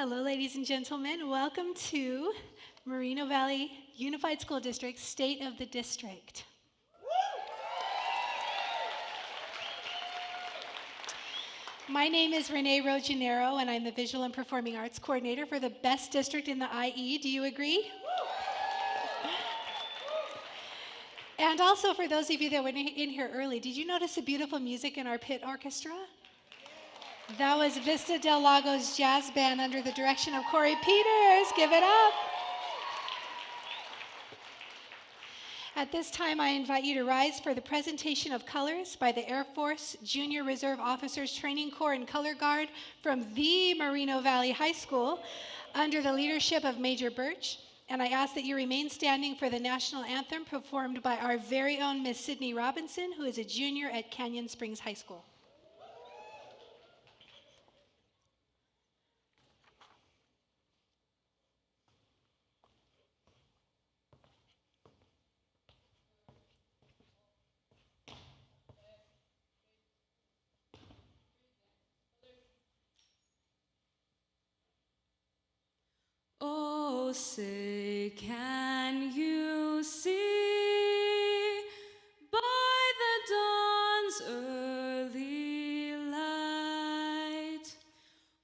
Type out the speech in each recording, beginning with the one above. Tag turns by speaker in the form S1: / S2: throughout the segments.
S1: Hello, ladies and gentlemen. Welcome to Moreno Valley Unified School District, State of the District. My name is Renee Rogenero, and I'm the Visual and Performing Arts Coordinator for the best district in the IE. Do you agree? And also, for those of you that were in here early, did you notice the beautiful music in our pit orchestra? That was Vista Del Lago's jazz band under the direction of Corey Peters. Give it up. At this time, I invite you to rise for the presentation of colors by the Air Force Junior Reserve Officers Training Corps and Color Guard from the Moreno Valley High School under the leadership of Major Birch. And I ask that you remain standing for the national anthem performed by our very own Miss Sydney Robinson, who is a junior at Canyon Springs High School.
S2: Oh, say, can you see by the dawn's early light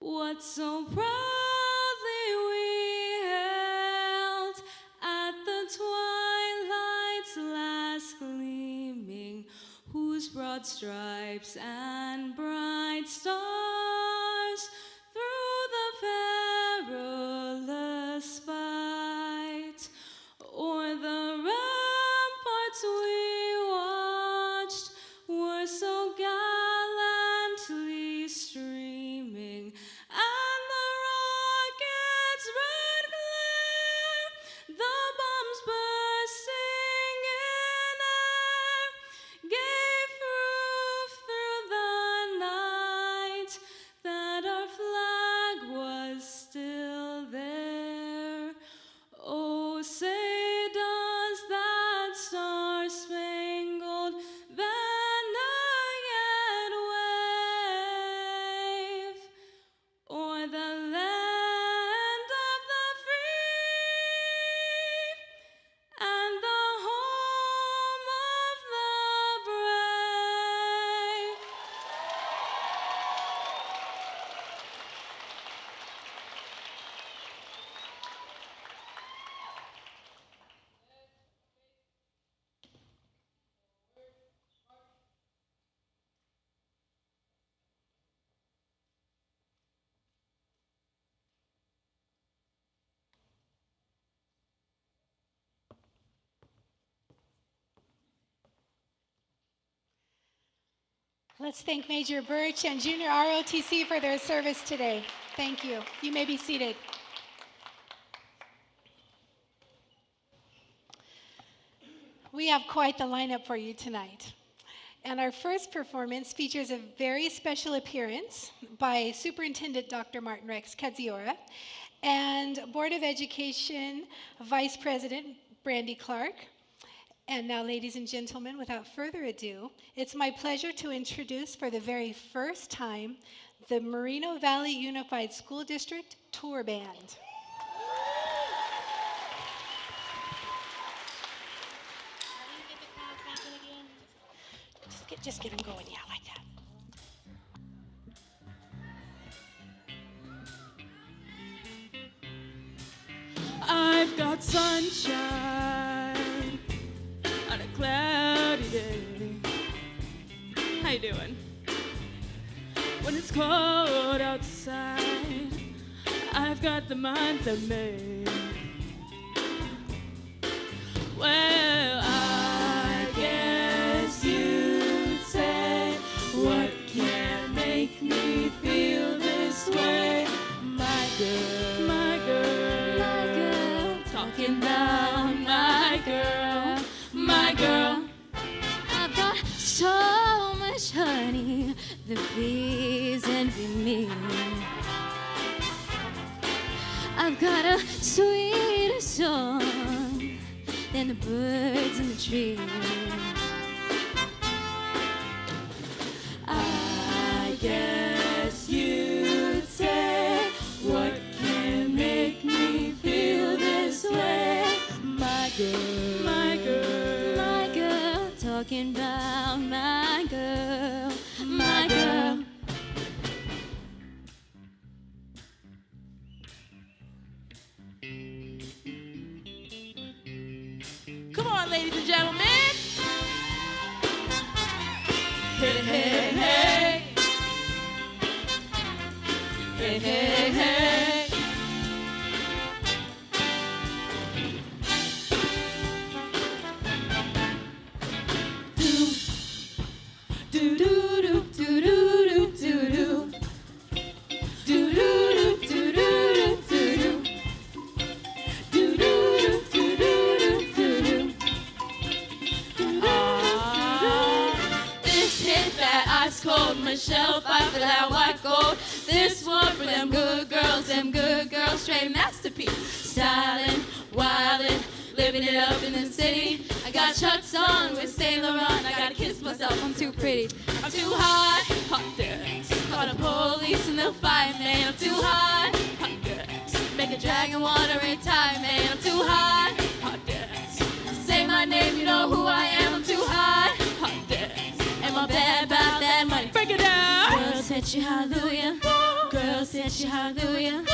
S2: what so proudly we held at the twilight's last gleaming, whose broad stripes and bright stars through the perilous fight o'er the ramparts we watched were so gallantly streaming, and the rocket's red glare, the bombs bursting in air, gave proof through the night that our flag was still there. Oh, say does that star-spangled banner yet wave o'er the land of the free and the home of the brave?
S1: Let's thank Major Birch and Junior ROTC for their service today. Thank you. You may be seated. We have quite the lineup for you tonight. And our first performance features a very special appearance by Superintendent Dr. Martin Rex Kadziora and Board of Education Vice President Brandy Clark. And now, ladies and gentlemen, without further ado, it's my pleasure to introduce for the very first time the Moreno Valley Unified School District Tour Band. Just get them going, yeah, like that.
S2: I've got sunshine on a cloudy day. How you doing? When it's cold outside, I've got the month of May. Well, I guess you'd say, what can make me feel this way? My girl, my girl, my girl, talking about my girl, my girl.
S3: I've got so much honey, the bees envy me. I've got a sweeter song than the birds in the tree. I guess you'd say, what can my girl, my girl.
S2: Come on, ladies and gentlemen. Hey, hey, hey. Hey, hey, hey. Do, do, do, do, do, do, do, do. Do, do, do, do, do, do, do. Do, do, do, do, do, do, do. This hit that ice cold Michelle fight for that white gold. This one for them good girls, straight masterpiece. Stylin', wildin', living it up in the city. I got Chuck's on with Saint Laurent. I gotta kiss myself, I'm too pretty. I'm too hot, hot girls. Call the police and they'll find me. I'm too hot, hot girls. Make a dragon wanna retire me. I'm too hot, hot girls. Say my name, you know who I am. I'm too hot, hot girls. Am I bad about that money? Break it down. Girl said she hallelujah. Girl said she hallelujah.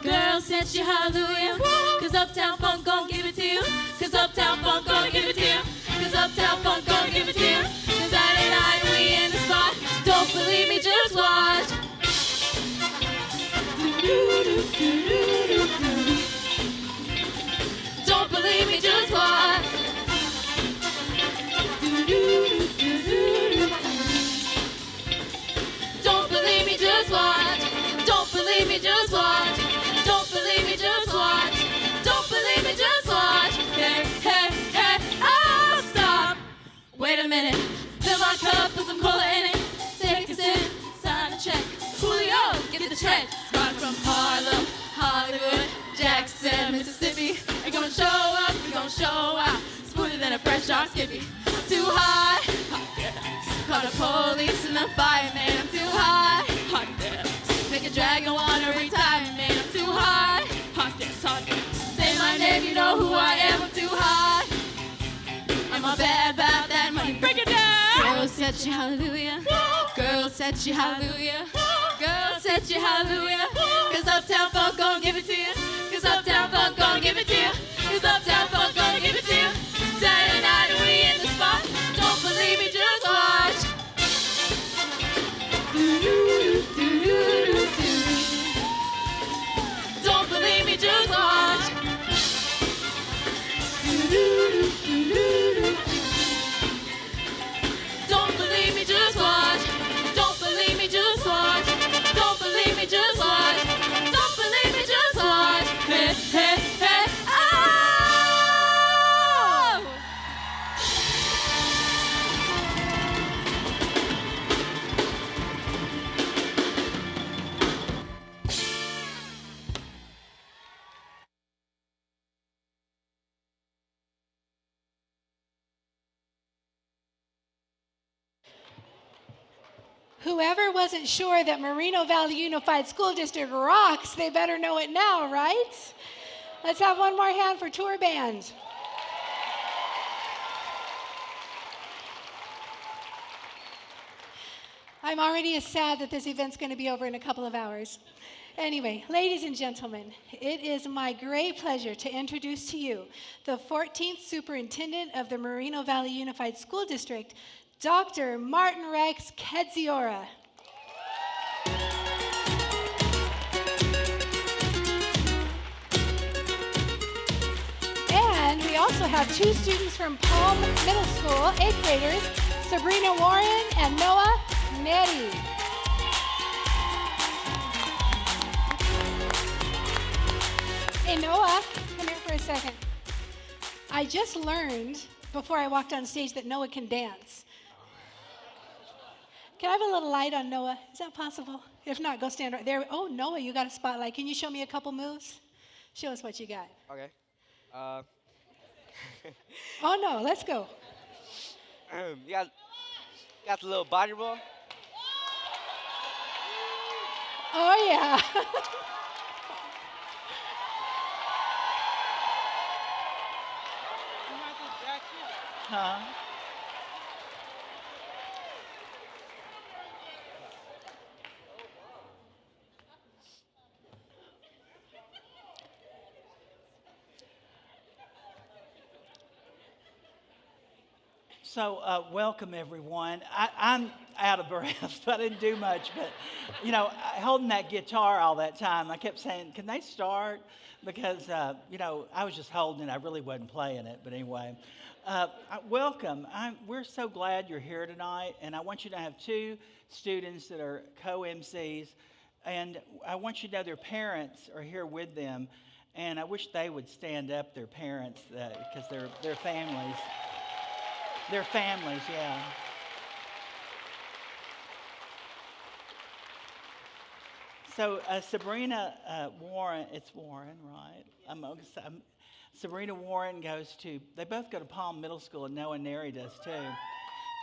S2: Girl said she hallelujah. Cause Uptown Funk gon' give it to you. Cause Uptown Funk gon' give it to you. Cause Uptown Funk gon' give it to you. Cause Saturday night we in the spot. Don't believe me, just watch. Don't believe me, just watch. Don't believe me, just watch. Don't believe me, just watch. Don't believe me, just watch. Don't believe me, just watch. Hey, hey, hey, oh, stop. Wait a minute. Fill my cup, put some cola in it. Take a sip, sign a check. Julio, get the check. Rock from Harlem, Hollywood, Jackson, Mississippi. We gon' show up, we gon' show out. Smoother than a fresh dark skippy. I'm too hot, hot girls. Call the police and the fireman. I'm too hot, hot girls. Make a dragon wanna retire me. I'm too hot, hot girls, hot girls. Say my name, you know who I am. I'm too hot. Am I bad about that money? Break it down. Girl said she hallelujah. Girl said she hallelujah. Girl said she hallelujah. Cause Uptown Funk gon' give it to you. Cause Uptown Funk gon' give it to you. Cause Uptown Funk gon' give it to you. Saturday night and we in the spot. Don't believe me, just watch. Don't believe me, just watch. Don't believe me, just watch. Don't believe me, just watch. Don't believe me, just watch. Don't believe me, just watch. Hey, hey, hey, oh!
S1: Whoever wasn't sure that Moreno Valley Unified School District rocks, they better know it now, right? Let's have one more hand for tour band. I'm already sad that this event's going to be over in a couple of hours. Anyway, ladies and gentlemen, it is my great pleasure to introduce to you the 14th Superintendent of the Moreno Valley Unified School District, Dr. Martin Rex Kedziora. And we also have two students from Palm Middle School, 8th graders, Sabrina Warren and Noah Neri. Hey, Noah, come here for a second. I just learned before I walked on stage that Noah can dance. Can I have a little light on Noah? Is that possible? If not, go stand right there. Oh, Noah, you got a spotlight. Can you show me a couple moves? Show us what you got.
S4: Okay.
S1: Oh, no, let's go.
S4: you got the little body roll?
S1: Oh, yeah.
S5: Welcome everyone. I'm out of breath. I didn't do much, but holding that guitar all that time, I kept saying, "Can they start?" Because I was just holding it. I really wasn't playing it. But anyway, welcome. We're so glad you're here tonight, and I want you to have two students that are co-MCs, and I want you to know their parents are here with them, and I wish they would stand up. Their parents, because they're families. They're families, yeah. So Sabrina Warren, it's Warren, right? Sabrina Warren they both go to Palm Middle School, and Noah Neri does too.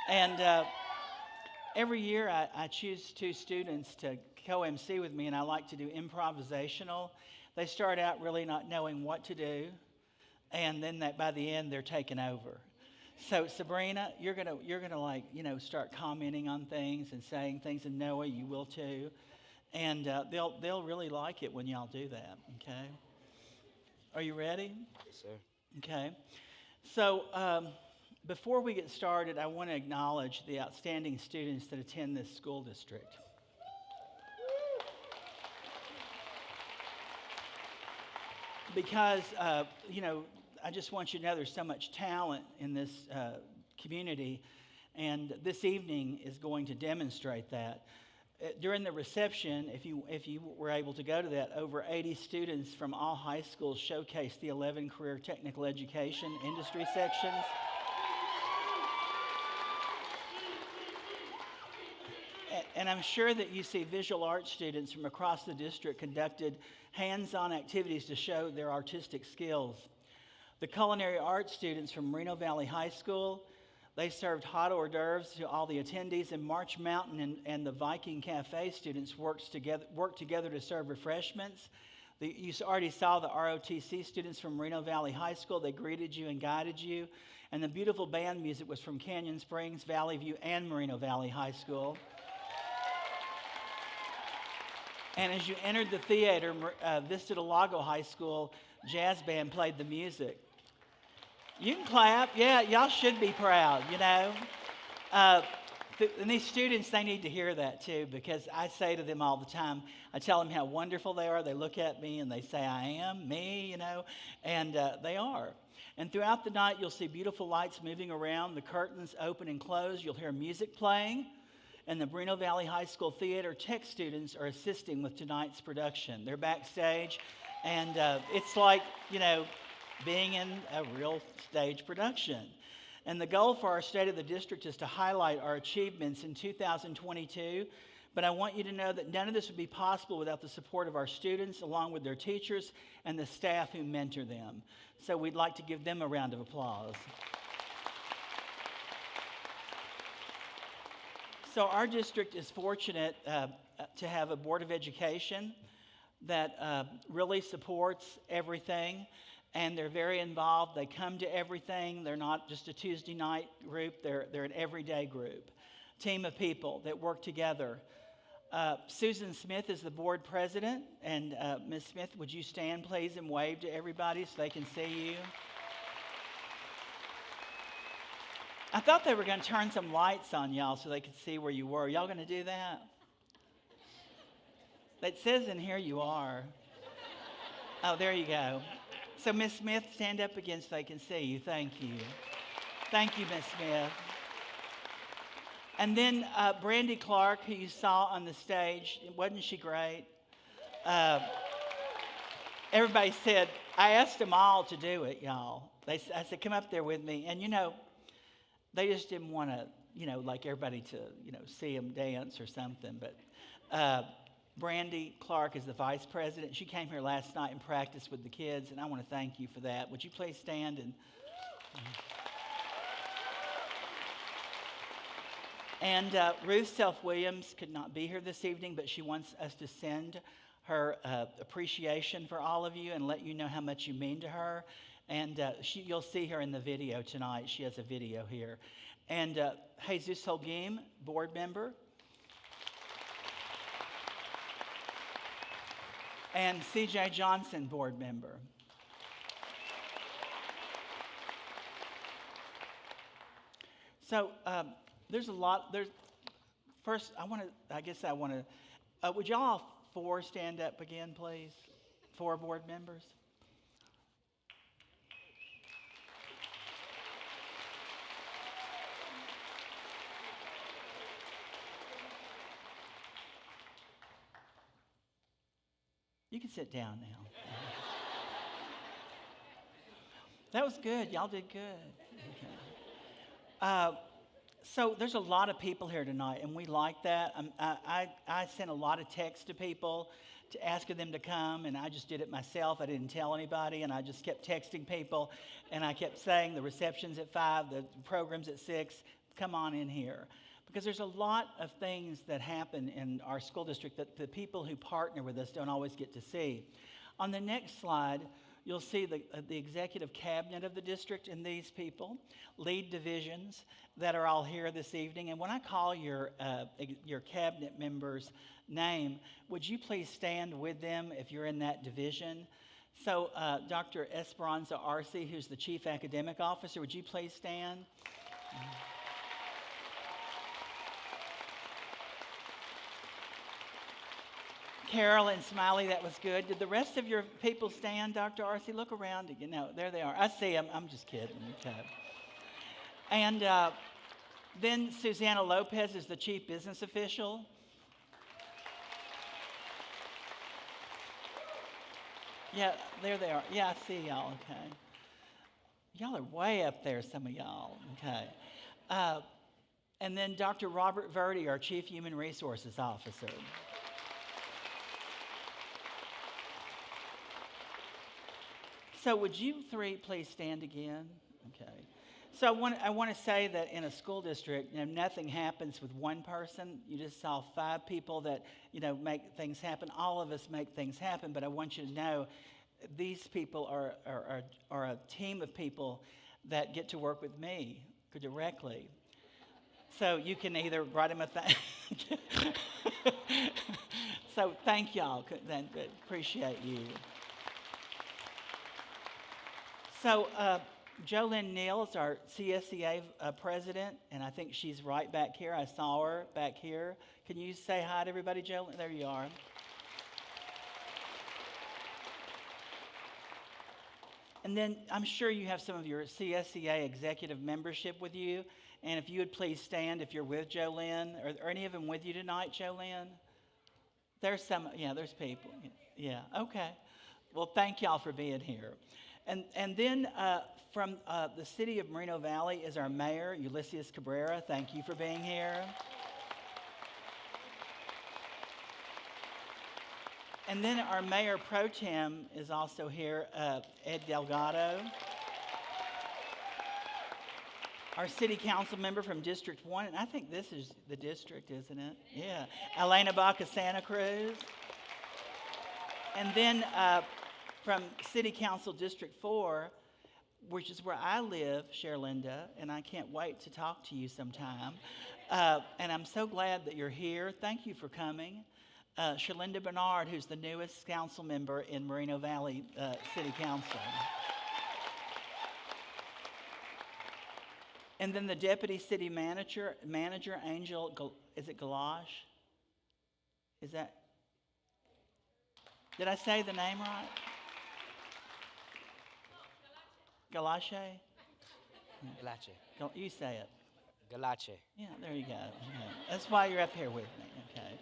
S5: And every year I choose two students to co-MC with me, and I like to do improvisational. They start out really not knowing what to do, and then by the end they're taking over. So Sabrina, you're gonna start commenting on things and saying things, and Noah, you will too, and they'll really like it when y'all do that. Okay, are you ready?
S4: Yes, sir.
S5: Okay, so before we get started, I want to acknowledge the outstanding students that attend this school district. Because I just want you to know there's so much talent in this community, and this evening is going to demonstrate that. During the reception, if you were able to go to that, over 80 students from all high schools showcased the 11 career technical education industry sections. And I'm sure that you see visual arts students from across the district conducted hands-on activities to show their artistic skills. The culinary arts students from Moreno Valley High School, they served hot hors d'oeuvres to all the attendees, and March Mountain and the Viking Cafe students worked together to serve refreshments. You already saw the ROTC students from Moreno Valley High School. They greeted you and guided you. And the beautiful band music was from Canyon Springs, Valley View, and Moreno Valley High School. And as you entered the theater, Vista del Lago High School jazz band played the music. You can clap. Yeah, y'all should be proud, And these students, they need to hear that too, because I say to them all the time, I tell them how wonderful they are. They look at me and they say, "I am, me," and they are. And throughout the night, you'll see beautiful lights moving around, the curtains open and close. You'll hear music playing. And the Moreno Valley High School Theater Tech students are assisting with tonight's production. They're backstage, and it's like, being in a real stage production. And the goal for our State of the District is to highlight our achievements in 2022, but I want you to know that none of this would be possible without the support of our students, along with their teachers and the staff who mentor them. So we'd like to give them a round of applause. So our district is fortunate to have a Board of Education that really supports everything, and they're very involved. They come to everything. They're not just a Tuesday night group. They're an everyday group, team of people that work together. Susan Smith is the board president, and Ms. Smith, would you stand, please, and wave to everybody so they can see you? I thought they were going to turn some lights on y'all so they could see where you were. Y'all going to do that? It says in here you are. Oh, there you go. So, Ms. Smith, stand up again so they can see you. Thank you. Thank you, Ms. Smith. And then Brandy Clark, who you saw on the stage, wasn't she great? Everybody said, I asked them all to do it, y'all. I said, come up there with me. And, they just didn't want to, like everybody to, see them dance or something. But Brandy Clark is the vice president. She came here last night and practiced with the kids, and I want to thank you for that. Would you please stand? And Ruth Self-Williams could not be here this evening, but she wants us to send her appreciation for all of you and let you know how much you mean to her. And you'll see her in the video tonight. She has a video here. And Jesus Holguim, board member. And C.J. Johnson, board member. So there's a lot. First, would y'all four stand up again, please? 4 board members. You can sit down now. That was good. Y'all did good. Okay. So there's a lot of people here tonight, and we like that. I sent a lot of texts to people to asking them to come, and I just did it myself. I didn't tell anybody, and I just kept texting people, and I kept saying the reception's at 5, the program's at 6. Come on in here. Because there's a lot of things that happen in our school district that the people who partner with us don't always get to see. On the next slide, you'll see the executive cabinet of the district and these people, lead divisions that are all here this evening. And when I call your cabinet member's name, would you please stand with them if you're in that division? So Dr. Esperanza Arce, who's the chief academic officer, would you please stand? Carol and Smiley, that was good. Did the rest of your people stand, Dr. Arce? Look around again. No, there they are. I see them. I'm just kidding. Okay. And then Susanna Lopez is the chief business official. Yeah, there they are. Yeah, I see y'all. Okay. Y'all are way up there, some of y'all. Okay. And then Dr. Robert Verdi, our chief human resources officer. So would you 3 please stand again? Okay. So I want to say that in a school district, nothing happens with one person. You just saw 5 people that, make things happen. All of us make things happen, but I want you to know these people are a team of people that get to work with me directly. So you can either write them a thank. So thank y'all. Appreciate you. So Jolynn Neal is our CSEA president, and I think she's right back here. I saw her back here. Can you say hi to everybody, Jolynn? There you are. And then I'm sure you have some of your CSEA executive membership with you. And if you would please stand if you're with Jolynn. Are any of them with you tonight, Jolynn? There's some, there's people. Yeah, okay. Well, thank y'all for being here. And then from the city of Moreno Valley is our mayor, Ulysses Cabrera. Thank you for being here. And then our mayor pro tem is also here, Ed Delgado. Our city council member from District 1, and I think this is the district, isn't it? Yeah. Elena Baca Santa Cruz. And then from City Council District 4, which is where I live, Sherlinda, and I can't wait to talk to you sometime. And I'm so glad that you're here. Thank you for coming. Sherlinda Bernard, who's the newest council member in Moreno Valley City Council. And then the deputy city manager Angel, is it Galash? Is that, did I say the name right? Galache?
S4: Galache.
S5: You say it.
S4: Galache.
S5: Yeah, there you go. Okay. That's why you're up here with me, okay?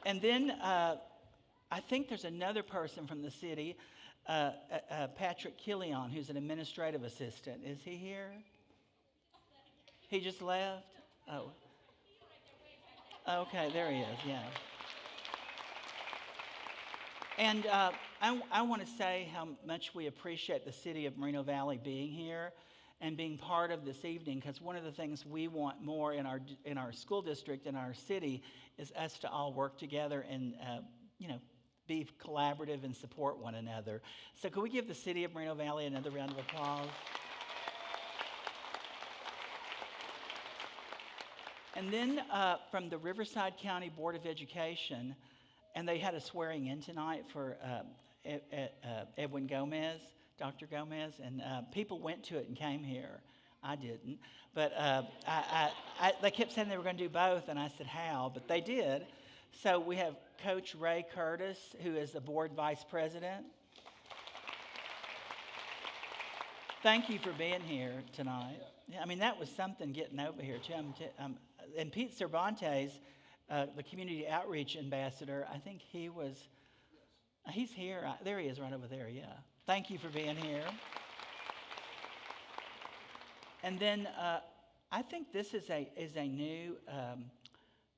S5: And then I think there's another person from the city, Patrick Killion, who's an administrative assistant. Is he here? He just left? Oh. Okay, there he is, yeah. And I want to say how much we appreciate the city of Moreno Valley being here and being part of this evening, because one of the things we want more in our school district, in our city, is us to all work together and be collaborative and support one another. So could we give the city of Moreno Valley another round of applause? And then from the Riverside County Board of Education, and they had a swearing in tonight for Edwin Gomez, Dr. Gomez, and people went to it and came here. I didn't. But they kept saying they were going to do both, and I said, how? But they did. So we have Coach Ray Curtis, who is the board vice president. Thank you for being here tonight. Yeah, I mean, that was something getting over here, too. And Pete Cervantes, the community outreach ambassador, I think he's here. There he is right over there, yeah. Thank you for being here. And then I think this is a new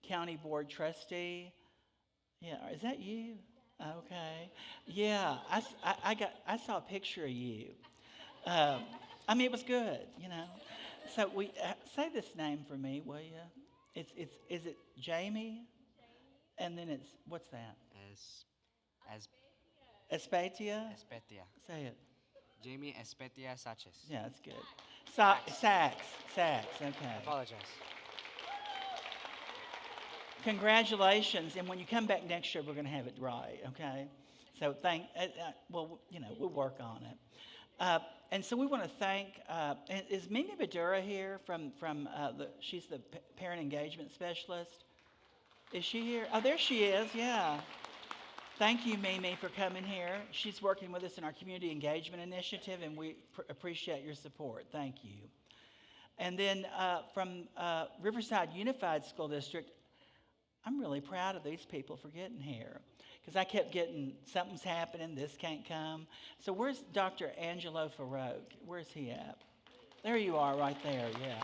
S5: county board trustee. Yeah, is that you? Okay. Yeah, I saw a picture of you. I mean, it was good, you know. So we say this name for me, will you? Is it Jamie? And then it's what's that? Espetia.
S4: Espetia.
S5: Say it.
S4: Jamie Espetia Sanchez.
S5: Yeah, that's good. Sachs. Okay.
S4: Apologize.
S5: Congratulations, and when you come back next year, we're going to have it right, okay? So well, you know, we'll work on it. And so we want to thank, is Mimi Badura here she's the parent engagement specialist. Is she here? Oh, there she is, yeah. Thank you, Mimi, for coming here. She's working with us in our community engagement initiative, and we appreciate your support. Thank you. And then from Riverside Unified School District, I'm really proud of these people for getting here, because I kept getting, something's happening, this can't come. So where's Dr. Angelo Farouk? Where's he at? There you are, right there, yeah.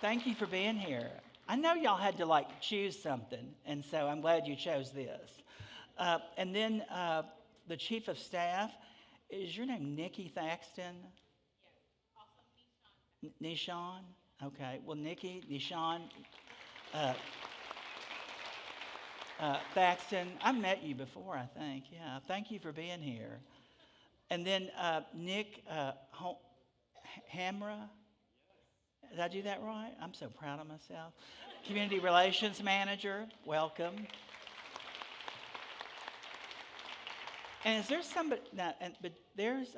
S5: Thank you for being here. I know y'all had to choose something, and so I'm glad you chose this. And then the chief of staff, is your name Nikki Thaxton? Yes, also Nishan. Okay, well, Nikki, Nishan, Thaxton, I've met you before, I think. Yeah, thank you for being here. And then Nick Hamra. Did I do that right? I'm so proud of myself. Community Relations Manager, welcome. And is there somebody, but there's,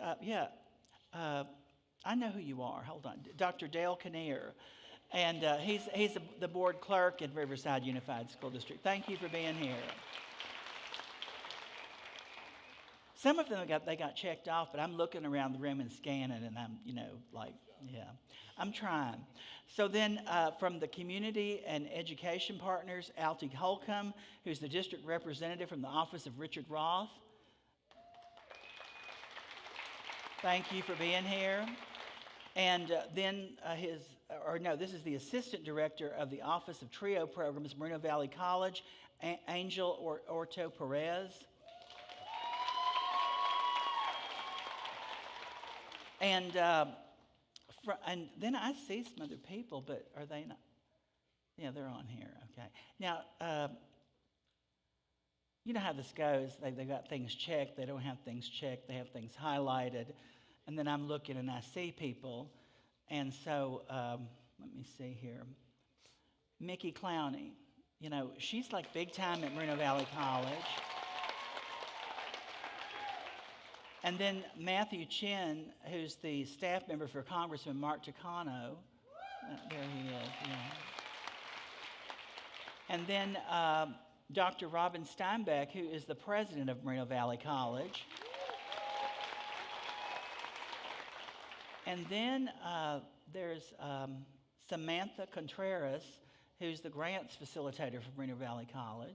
S5: I know who you are. Hold on. Dr. Dale Kinnear. And he's the board clerk at Riverside Unified School District. Thank you for being here. Some of them they got checked off, but I'm looking around the room and scanning, and I'm, I'm trying. So then from the community and education partners, Altie Holcomb, who's the district representative from the office of Richard Roth. Thank you for being here. And then this is the assistant director of the Office of TRIO Programs, Moreno Valley College, Angel Orto Perez. And then I see some other people, but are they not? Yeah, they're on here. Okay. Now, you know how this goes. They got things checked. They don't have things checked. They have things highlighted. And then I'm looking and I see people. And so, let me see here. Mickey Clowney. She's big time at Moreno Valley College. And then Matthew Chin, who's the staff member for Congressman Mark Takano. There he is, yeah. And then Dr. Robin Steinbeck, who is the president of Moreno Valley College. And then there's Samantha Contreras, who's the grants facilitator for Moreno Valley College.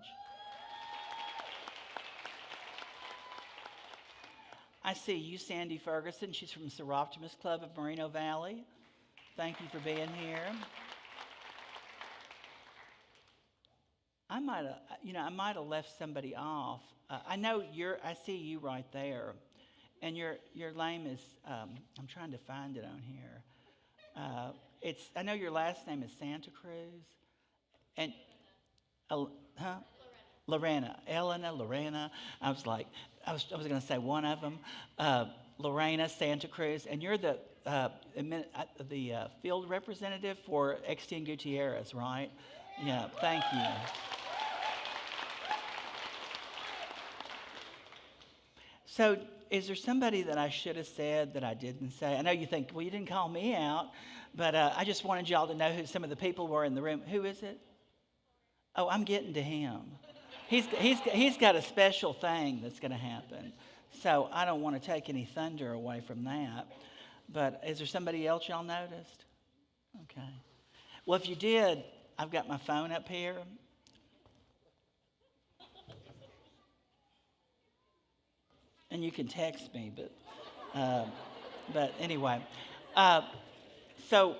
S5: I see you, Sandy Ferguson. She's from Seroptimus Club of Moreno Valley. Thank you for being here. I might have left somebody off. I see you right there. And your name is, I'm trying to find it on here. I know your last name is Santa Cruz. And, Lorena. Elena, Lorena. I was going to say one of them. Lorena Santa Cruz. And you're the field representative for Extend Gutierrez, right? Yeah, thank you. So is there somebody that I should have said that I didn't say? I know you think, well, you didn't call me out, but I just wanted y'all to know who some of the people were in the room. Who is it? Oh, I'm getting to him. He's got a special thing that's going to happen. So I don't want to take any thunder away from that. But is there somebody else y'all noticed? Okay. Well, if you did, I've got my phone up here. And you can text me, but anyway. So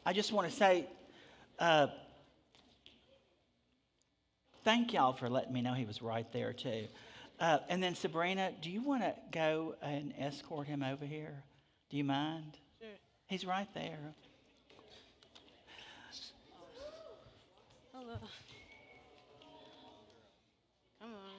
S5: I just want to say thank y'all for letting me know he was right there too. And then Sabrina, do you want to go and escort him over here? Do you mind?
S2: Sure.
S5: He's right there.
S2: Hello. Come on.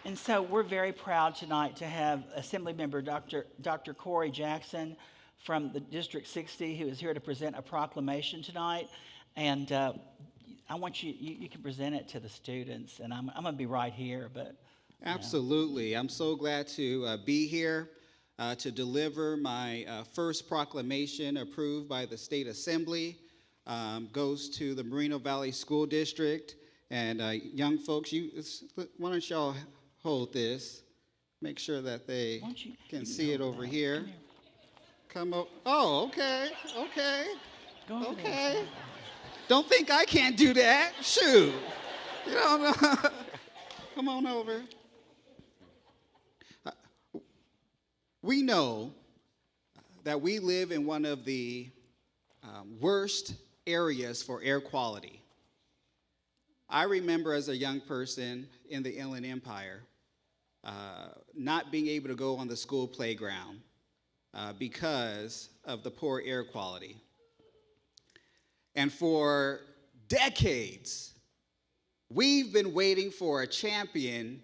S5: And so we're very proud tonight to have Assembly Member Dr. Corey Jackson from the District 60 who is here to present a proclamation tonight. And I want you can present it to the students, and I'm going to be right here. But
S6: Absolutely. I'm so glad to be here to deliver my first proclamation approved by the State Assembly. Goes to the Moreno Valley School District. And young folks, why don't y'all hold this? Make sure that they can see it over here. Come up. Oh, okay. Okay. Don't think I can't do that. Shoot. You know, come on over. We know that we live in one of the worst areas for air quality. I remember as a young person in the Inland Empire not being able to go on the school playground because of the poor air quality. And for decades, we've been waiting for a champion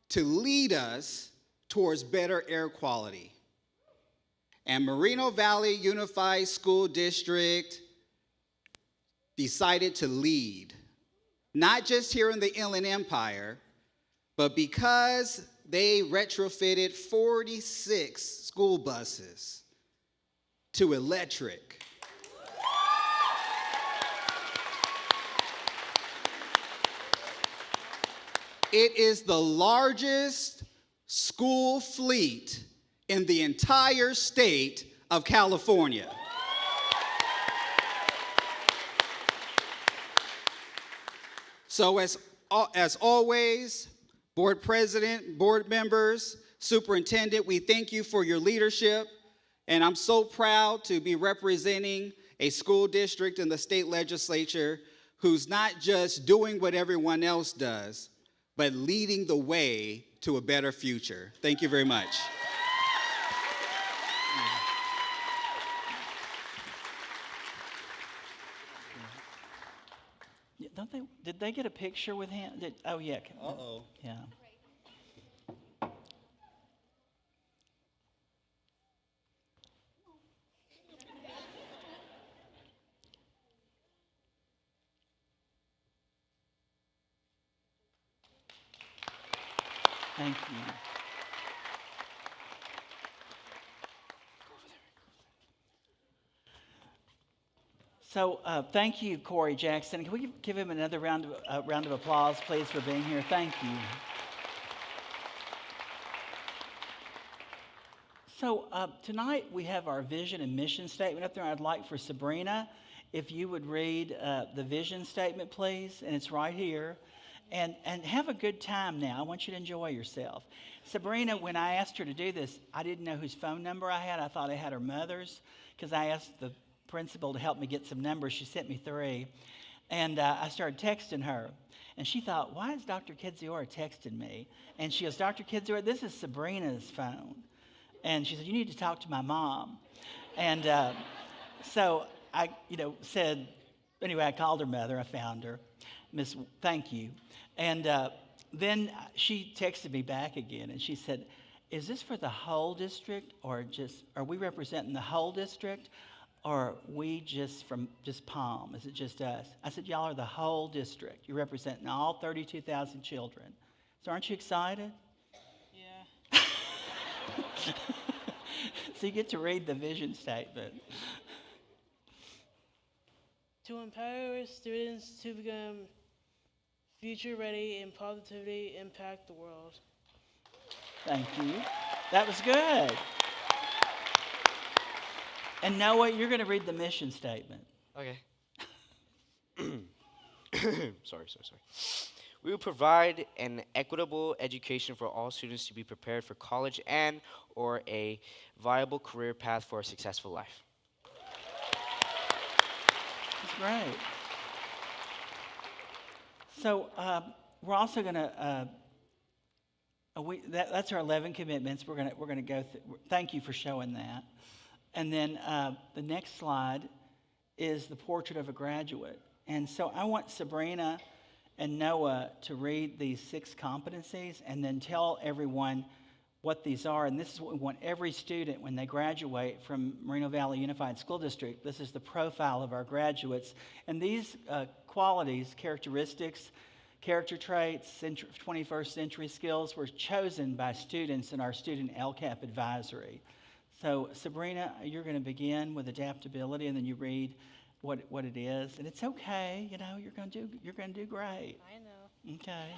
S6: to lead us towards better air quality. And Moreno Valley Unified School District decided to lead, not just here in the Inland Empire, but because they retrofitted 46 school buses to electric. It is the largest school fleet in the entire state of California. So as always, board president, board members, superintendent, we thank you for your leadership. And I'm so proud to be representing a school district in the state legislature who's not just doing what everyone else does, but leading the way to a better future. Thank you very much.
S5: Did they get a picture with him? Oh, yeah.
S6: Uh-oh.
S5: Yeah. Thank you. So thank you, Corey Jackson. Can we give him another round of applause, please, for being here? Thank you. So tonight we have our vision and mission statement up there. I'd like for Sabrina, if you would read the vision statement, please, and it's right here. And have a good time now. I want you to enjoy yourself. Sabrina, when I asked her to do this, I didn't know whose phone number I had. I thought I had her mother's because I asked the principal to help me get some numbers. She sent me 3. And I started texting her. And she thought, why is Dr. Kidziora texting me? And she goes, Dr. Kidziora, this is Sabrina's phone. And she said, you need to talk to my mom. And so I, said, anyway, I called her mother. I found her. Miss, thank you. And then she texted me back again, and she said, is this for the whole district, or are we representing the whole district, or we just Palm? Is it just us? I said, y'all are the whole district. You're representing all 32,000 children. So aren't you excited?
S7: Yeah.
S5: So you get to read the vision statement.
S7: To empower students to become future ready and positively impact the world.
S5: Thank you. That was good. And Noah, you're going to read the mission statement.
S4: Okay. Sorry. We will provide an equitable education for all students to be prepared for college and or a viable career path for a successful life.
S5: That's great. So we're also going to. That's our 11 commitments. We're gonna go. Thank you for showing that. And then the next slide is the portrait of a graduate. And so I want Sabrina and Noah to read these 6 competencies and then tell everyone what these are. And this is what we want every student when they graduate from Moreno Valley Unified School District. This is the profile of our graduates. And these qualities, characteristics, character traits, 21st century skills were chosen by students in our student LCAP advisory. So Sabrina, you're going to begin with adaptability, and then you read what it is, and it's okay. You know, you're going to do great.
S7: I know.
S5: Okay.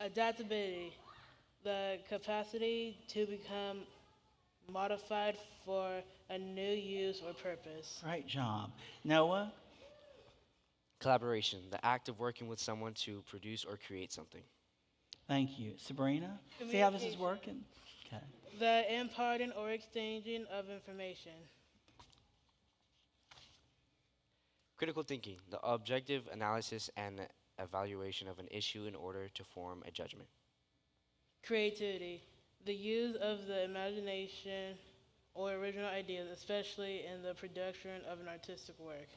S7: Adaptability, the capacity to become modified for a new use or purpose.
S5: Great job. Noah?
S4: Collaboration, the act of working with someone to produce or create something.
S5: Thank you. Sabrina? See how this is working? Okay.
S7: The imparting or exchanging of information.
S4: Critical thinking, the objective analysis and evaluation of an issue in order to form a judgment.
S7: Creativity, the use of the imagination or original ideas, especially in the production of an artistic work.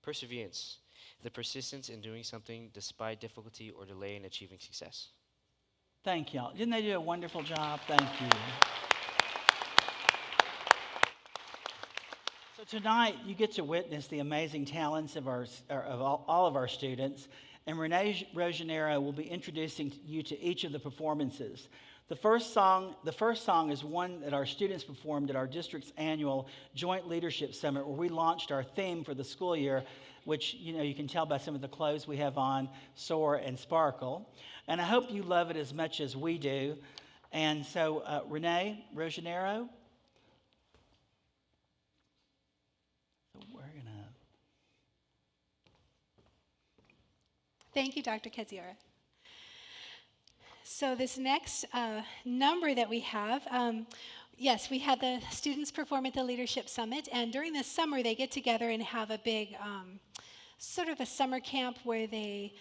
S4: Perseverance, the persistence in doing something despite difficulty or delay in achieving success.
S5: Thank y'all. Didn't they do a wonderful job? Thank you. So tonight, you get to witness the amazing talents of all of our students, and Renee Rogenero will be introducing you to each of the performances. The first song is one that our students performed at our district's annual Joint Leadership Summit, where we launched our theme for the school year, which you can tell by some of the clothes we have on, Soar and Sparkle. And I hope you love it as much as we do. And so, Renee Rogenero. So we're gonna.
S1: Thank you, Dr. Keziora. So this next number that we have, yes, we had the students perform at the Leadership Summit, and during the summer they get together and have a big sort of a summer camp where they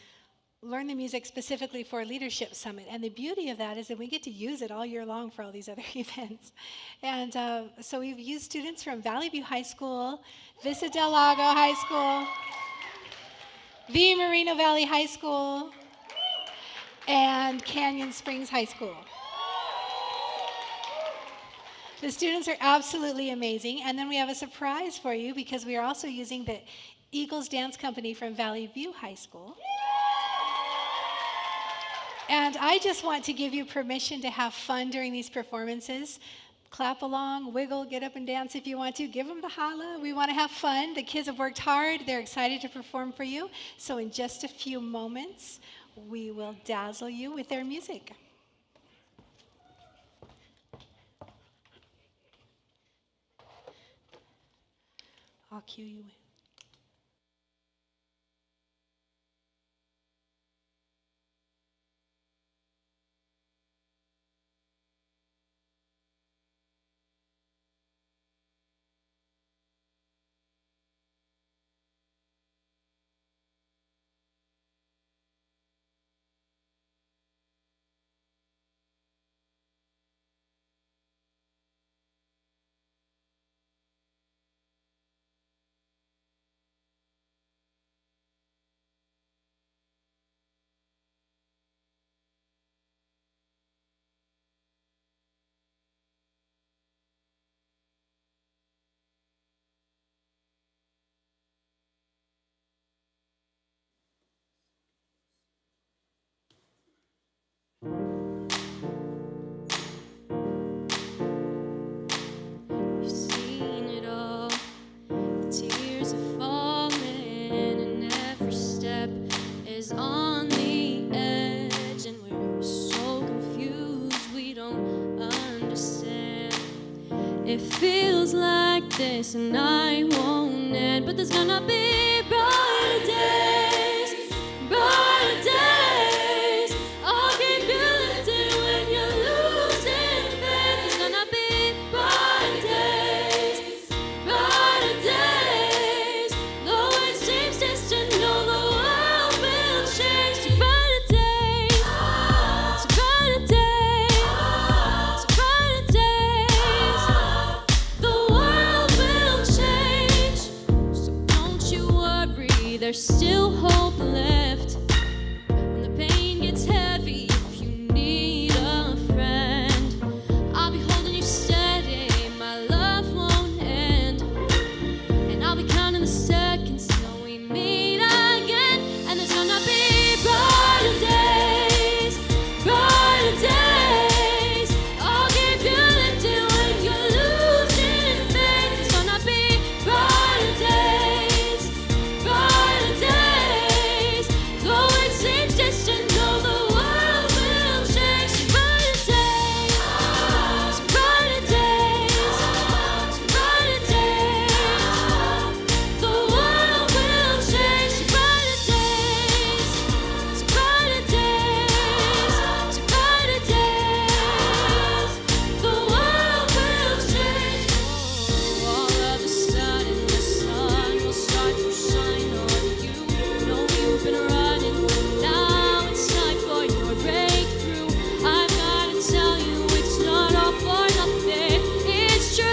S1: learn the music specifically for a Leadership Summit. And the beauty of that is that we get to use it all year long for all these other events. And so we've used students from Valley View High School, Vista Del Lago High School, the Moreno Valley High School, and Canyon Springs High School. The students are absolutely amazing. And then we have a surprise for you because we are also using the Eagles Dance Company from Valley View High School. And I just want to give you permission to have fun during these performances. Clap along, wiggle, get up and dance if you want to. Give them the holla. We want to have fun. The kids have worked hard. They're excited to perform for you. So in just a few moments, we will dazzle you with their music. I'll cue you in.
S3: It feels like this and I won't end, but there's gonna be brighter days, brighter days. I'll keep you lifted when you're losing faith. There's gonna be brighter days, brighter days. Though it seems distant, know the world will change to brighter days, to brighter days, to brighter days. The world will change, so don't you worry, there's still hope left. When the pain gets heavy, if you need a friend, I'll be holding you steady, my love won't end. And I'll be counting the seconds till we meet again. And there's gonna be brighter days, brighter days. I'll keep you lifted when you're losing faith. There's gonna be brighter days, brighter days. Though it seems distant, know the world will change. Brighter days, brighter days, brighter days. The world will change. Brighter days, brighter days, brighter days. The world will change. All of a sudden, the sun will start to shine on you. Know you've been running, now it's time for your breakthrough. I've gotta tell you, it's not all for nothing. It's true,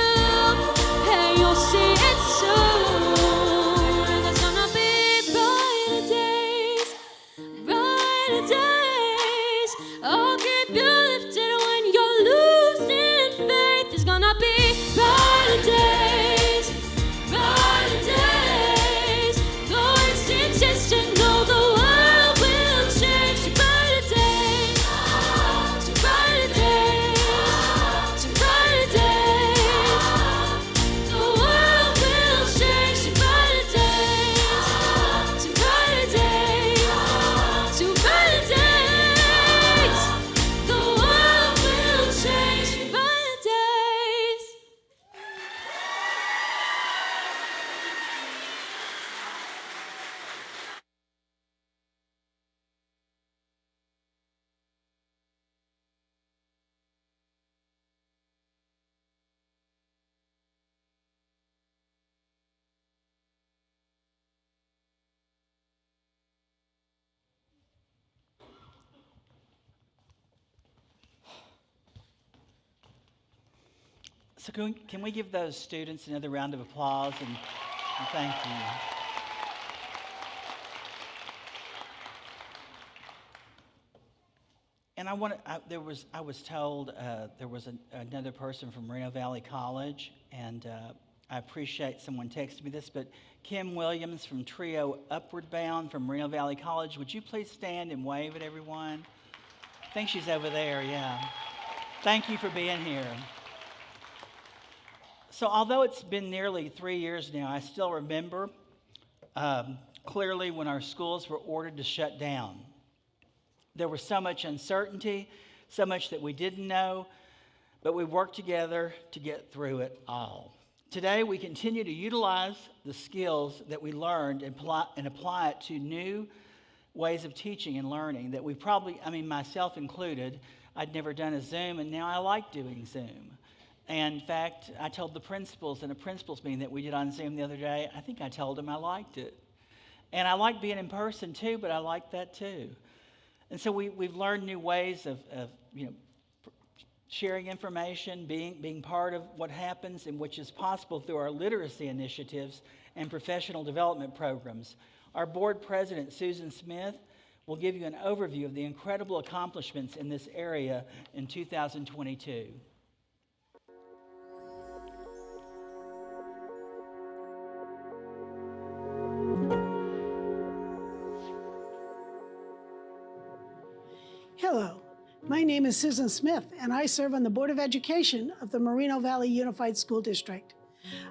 S3: and you'll see it soon. There's gonna be brighter days, brighter days. I'll keep you lifted when you're losing faith. There's gonna be brighter days, brighter days. Though it seems distant, know the world will change. To brighter days, to brighter days, to brighter days. The world will change. To brighter days, to brighter days, to brighter days. The world will change. To brighter days.
S5: So can we give those students another round of applause and thank you. And I was told there was another person from Reno Valley College, and I appreciate someone texted me this, but Kim Williams from Trio Upward Bound from Reno Valley College, would you please stand and wave at everyone? I think she's over there, yeah. Thank you for being here. So although it's been nearly 3 years now, I still remember clearly when our schools were ordered to shut down. There was so much uncertainty, so much that we didn't know, but we worked together to get through it all. Today, we continue to utilize the skills that we learned and apply it to new ways of teaching and learning that we probably, myself included, I'd never done a Zoom, and now I like doing Zoom. And in fact, I told the principals in a principals meeting that we did on Zoom the other day, I think I told them I liked it. And I like being in person too, but I like that too. And so we've learned new ways of sharing information, being part of what happens, and which is possible through our literacy initiatives and professional development programs. Our board president, Susan Smith, will give you an overview of the incredible accomplishments in this area in 2022.
S8: Hello, my name is Susan Smith, and I serve on the Board of Education of the Moreno Valley Unified School District.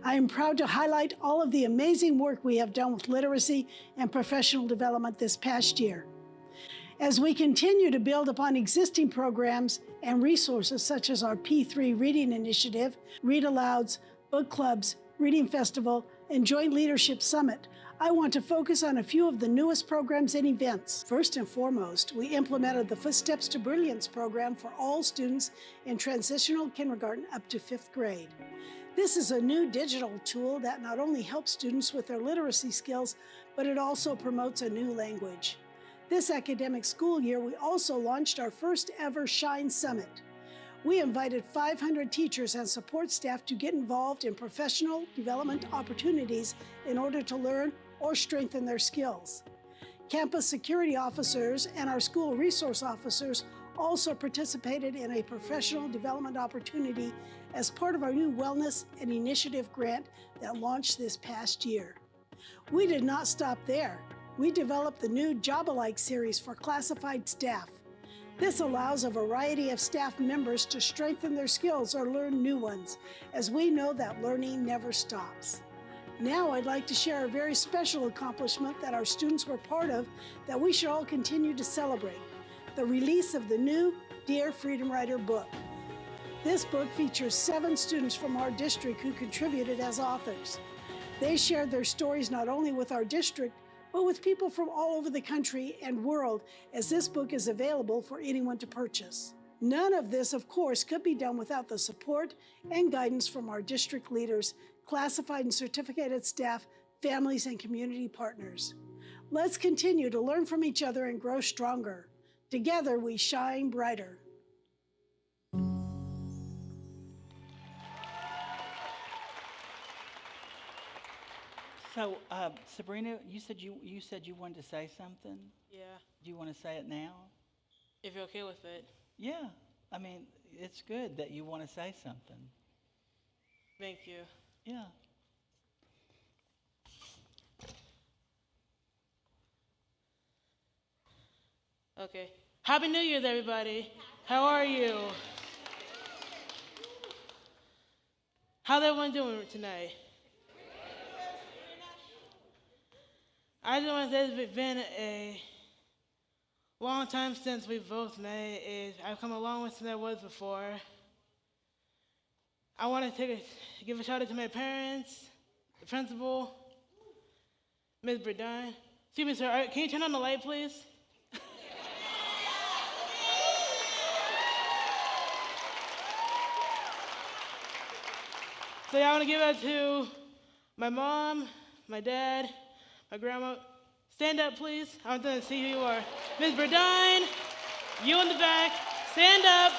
S8: I am proud to highlight all of the amazing work we have done with literacy and professional development this past year. As we continue to build upon existing programs and resources such as our P3 Reading Initiative, Read Alouds, book clubs, reading festival, and Joint Leadership Summit, I want to focus on a few of the newest programs and events. First and foremost, we implemented the Footsteps to Brilliance program for all students in transitional kindergarten up to 5th grade. This is a new digital tool that not only helps students with their literacy skills, but it also promotes a new language. This academic school year, we also launched our first ever Shine Summit. We invited 500 teachers and support staff to get involved in professional development opportunities in order to learn or strengthen their skills. Campus security officers and our school resource officers also participated in a professional development opportunity as part of our new Wellness and Initiative grant that launched this past year. We did not stop there. We developed the new Job-alike series for classified staff. This allows a variety of staff members to strengthen their skills or learn new ones, as we know that learning never stops. Now I'd like to share a very special accomplishment that our students were part of that we should all continue to celebrate: the release of the new Dear Freedom Writer book. This book features 7 students from our district who contributed as authors. They shared their stories not only with our district, but with people from all over the country and world, as this book is available for anyone to purchase. None of this, of course, could be done without the support and guidance from our district leaders, classified and certificated staff, families, and community partners. Let's continue to learn from each other and grow stronger. Together, we shine brighter.
S5: So, Sabrina, you said you wanted to say something.
S7: Yeah,
S5: Do you want to say it now?
S7: if you're okay with it.
S5: Yeah. I mean, it's good that you want to say something.
S7: Thank you.
S5: Yeah.
S7: Okay. Happy New Year's, everybody. How are you? How's everyone doing tonight? I just want to say it's been a long time since we've both met. I've come a long way since I was before. I want to give a shout out to my parents, the principal, Ms. Burdine. Excuse me, sir. Can you turn on the light, please? So yeah, I want to give it to my mom, my dad, my grandma. Stand up, please. I want them to see who you are. Ms. Burdine, you in the back, stand up.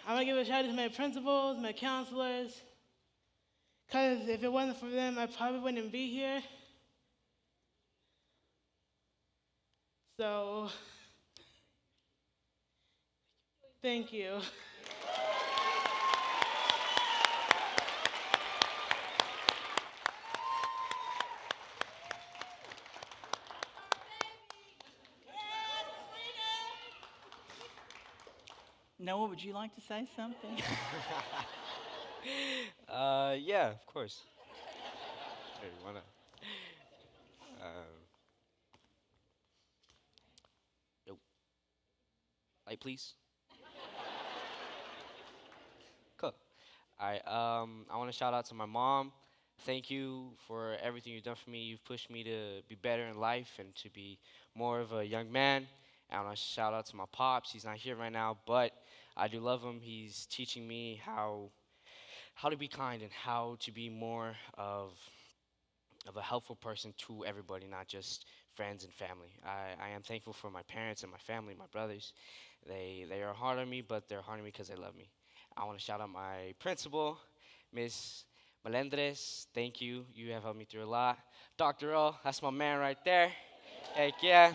S7: I want to give a shout out to my principals, my counselors, because if it wasn't for them, I probably wouldn't be here. So, thank you.
S5: Noah, would you like to say something?
S4: Yeah, of course. Here, you wanna? Yo. Light, please. Cool. All right. I want to shout out to my mom. Thank you for everything you've done for me. You've pushed me to be better in life and to be more of a young man. I want to shout out to my pops. He's not here right now, but I do love him. He's teaching me how to be kind and how to be more of a helpful person to everybody, not just friends and family. I am thankful for my parents and my family, my brothers. They are hard on me, but they're hard on me because they love me. I want to shout out my principal, Miss Melendres. Thank you. You have helped me through a lot. Dr. Earl, that's my man right there. Heck yeah.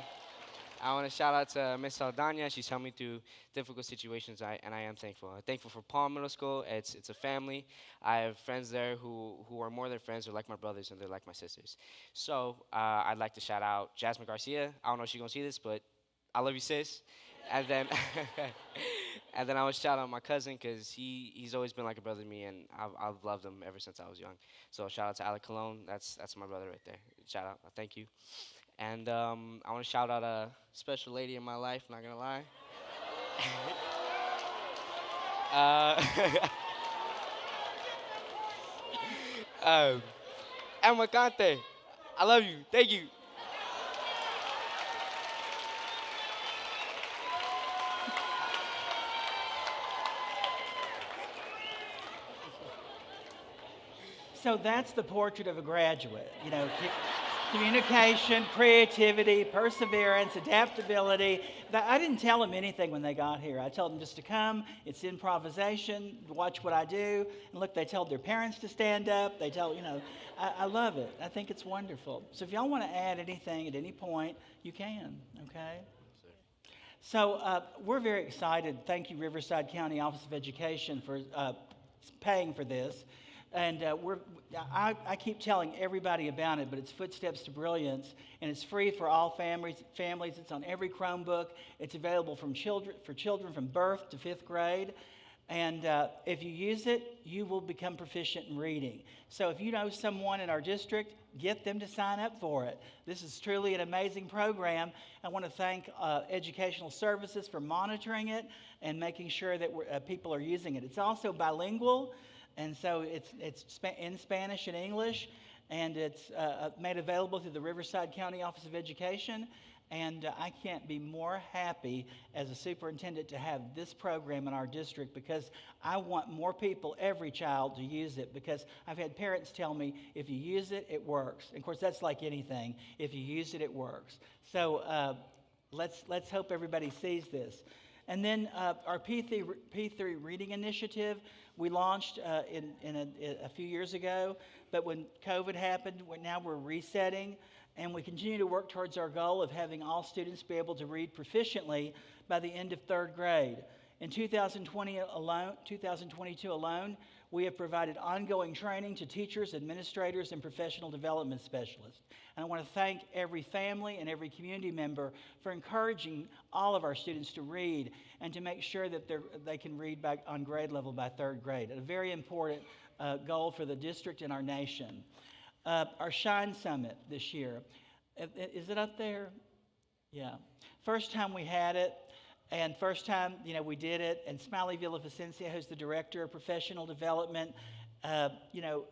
S4: I want to shout out to Miss Saldana. She's helped me through difficult situations, and I am thankful. I'm thankful for Palm Middle School. It's a family. I have friends there who are more than friends. They're like my brothers, and they're like my sisters. So I'd like to shout out Jasmine Garcia. I don't know if she's going to see this, but I love you, sis. And then, and then I would shout out my cousin because he's always been like a brother to me, and I've loved him ever since I was young. So shout out to Alec Cologne. That's my brother right there. Shout out. Thank you. And I want to shout out a special lady in my life. Not gonna lie. uh, Emma Cante. I love you. Thank you.
S5: So that's the portrait of a graduate. You know, communication, creativity, perseverance, adaptability. I didn't tell them anything when they got here. I told them just to come. It's improvisation. Watch what I do. And look, they told their parents to stand up. They tell, I love it. I think it's wonderful. So if y'all want to add anything at any point, you can, okay? So we're very excited. Thank you, Riverside County Office of Education, for paying for this. And I keep telling everybody about it, but it's Footsteps to Brilliance, and it's free for all families. It's on every Chromebook. It's available for children from birth to 5th grade. And if you use it, you will become proficient in reading. So if you know someone in our district, get them to sign up for it. This is truly an amazing program. I want to thank Educational Services for monitoring it and making sure that people are using it. It's also bilingual. And so it's in Spanish and English, and it's made available through the Riverside County Office of Education. And I can't be more happy as a superintendent to have this program in our district, because I want more people, every child, to use it, because I've had parents tell me, if you use it, it works. And of course, that's like anything. If you use it, it works. So let's hope everybody sees this. And then our P3 Reading Initiative, we launched a few years ago, but when COVID happened, now we're resetting, and we continue to work towards our goal of having all students be able to read proficiently by the end of 3rd grade. In 2022 alone, we have provided ongoing training to teachers, administrators, and professional development specialists. And I want to thank every family and every community member for encouraging all of our students to read and to make sure that they can read on grade level by 3rd grade. A very important goal for the district and our nation. Our Shine Summit this year. Is it up there? Yeah. First time we had it. And first time, we did it. And Smiley Villavicencia, who's the director of professional development,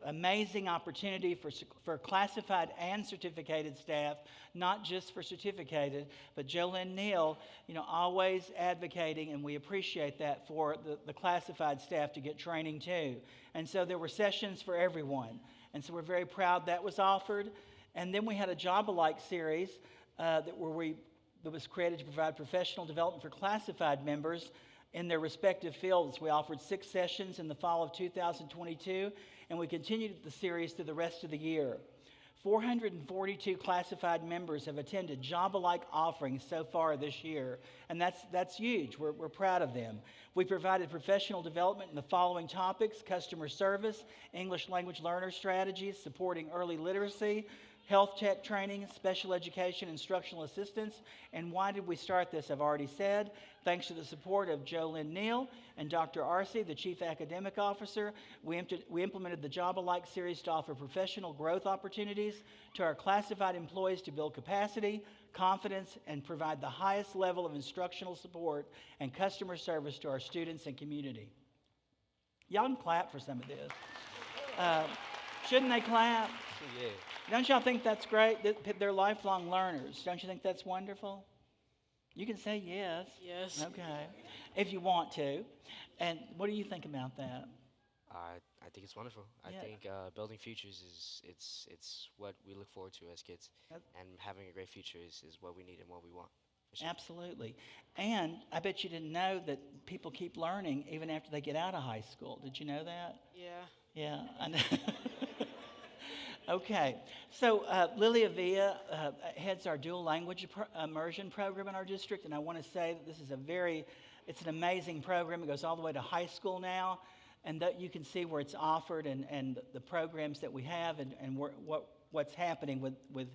S5: amazing opportunity for classified and certificated staff, not just for certificated, but Jolynn Neal, always advocating, and we appreciate that, for the classified staff to get training too. And so there were sessions for everyone. And so we're very proud that was offered. And then we had a Job-alike series that was created to provide professional development for classified members in their respective fields. We offered 6 sessions in the fall of 2022, and we continued the series through the rest of the year. 442 classified members have attended Job-alike offerings so far this year, and that's huge. We're proud of them. We provided professional development in the following topics: customer service, English language learner strategies, supporting early literacy, health tech training, special education, instructional assistance. And why did we start this? I've already said. Thanks to the support of Jolynn Neal and Dr. Arce, the Chief Academic Officer, we implemented the Job-alike series to offer professional growth opportunities to our classified employees to build capacity, confidence, and provide the highest level of instructional support and customer service to our students and community. Y'all can clap for some of this. Shouldn't they clap?
S4: Yeah.
S5: Don't y'all think that's great? They're lifelong learners. Don't you think that's wonderful? You can say yes.
S7: Yes.
S5: Okay. If you want to. And what do you think about that?
S4: I think it's wonderful.
S5: Yeah.
S4: I think building futures it's what we look forward to as kids, and having a great future is what we need and what we want. Sure.
S5: Absolutely. And I bet you didn't know that people keep learning even after they get out of high school. Did you know that?
S7: Yeah.
S5: Yeah, I know. Okay, so Lilia Villa heads our dual language immersion program in our district, and I want to say that this is it's an amazing program. It goes all the way to high school now, and that you can see where it's offered and the programs that we have and what's happening with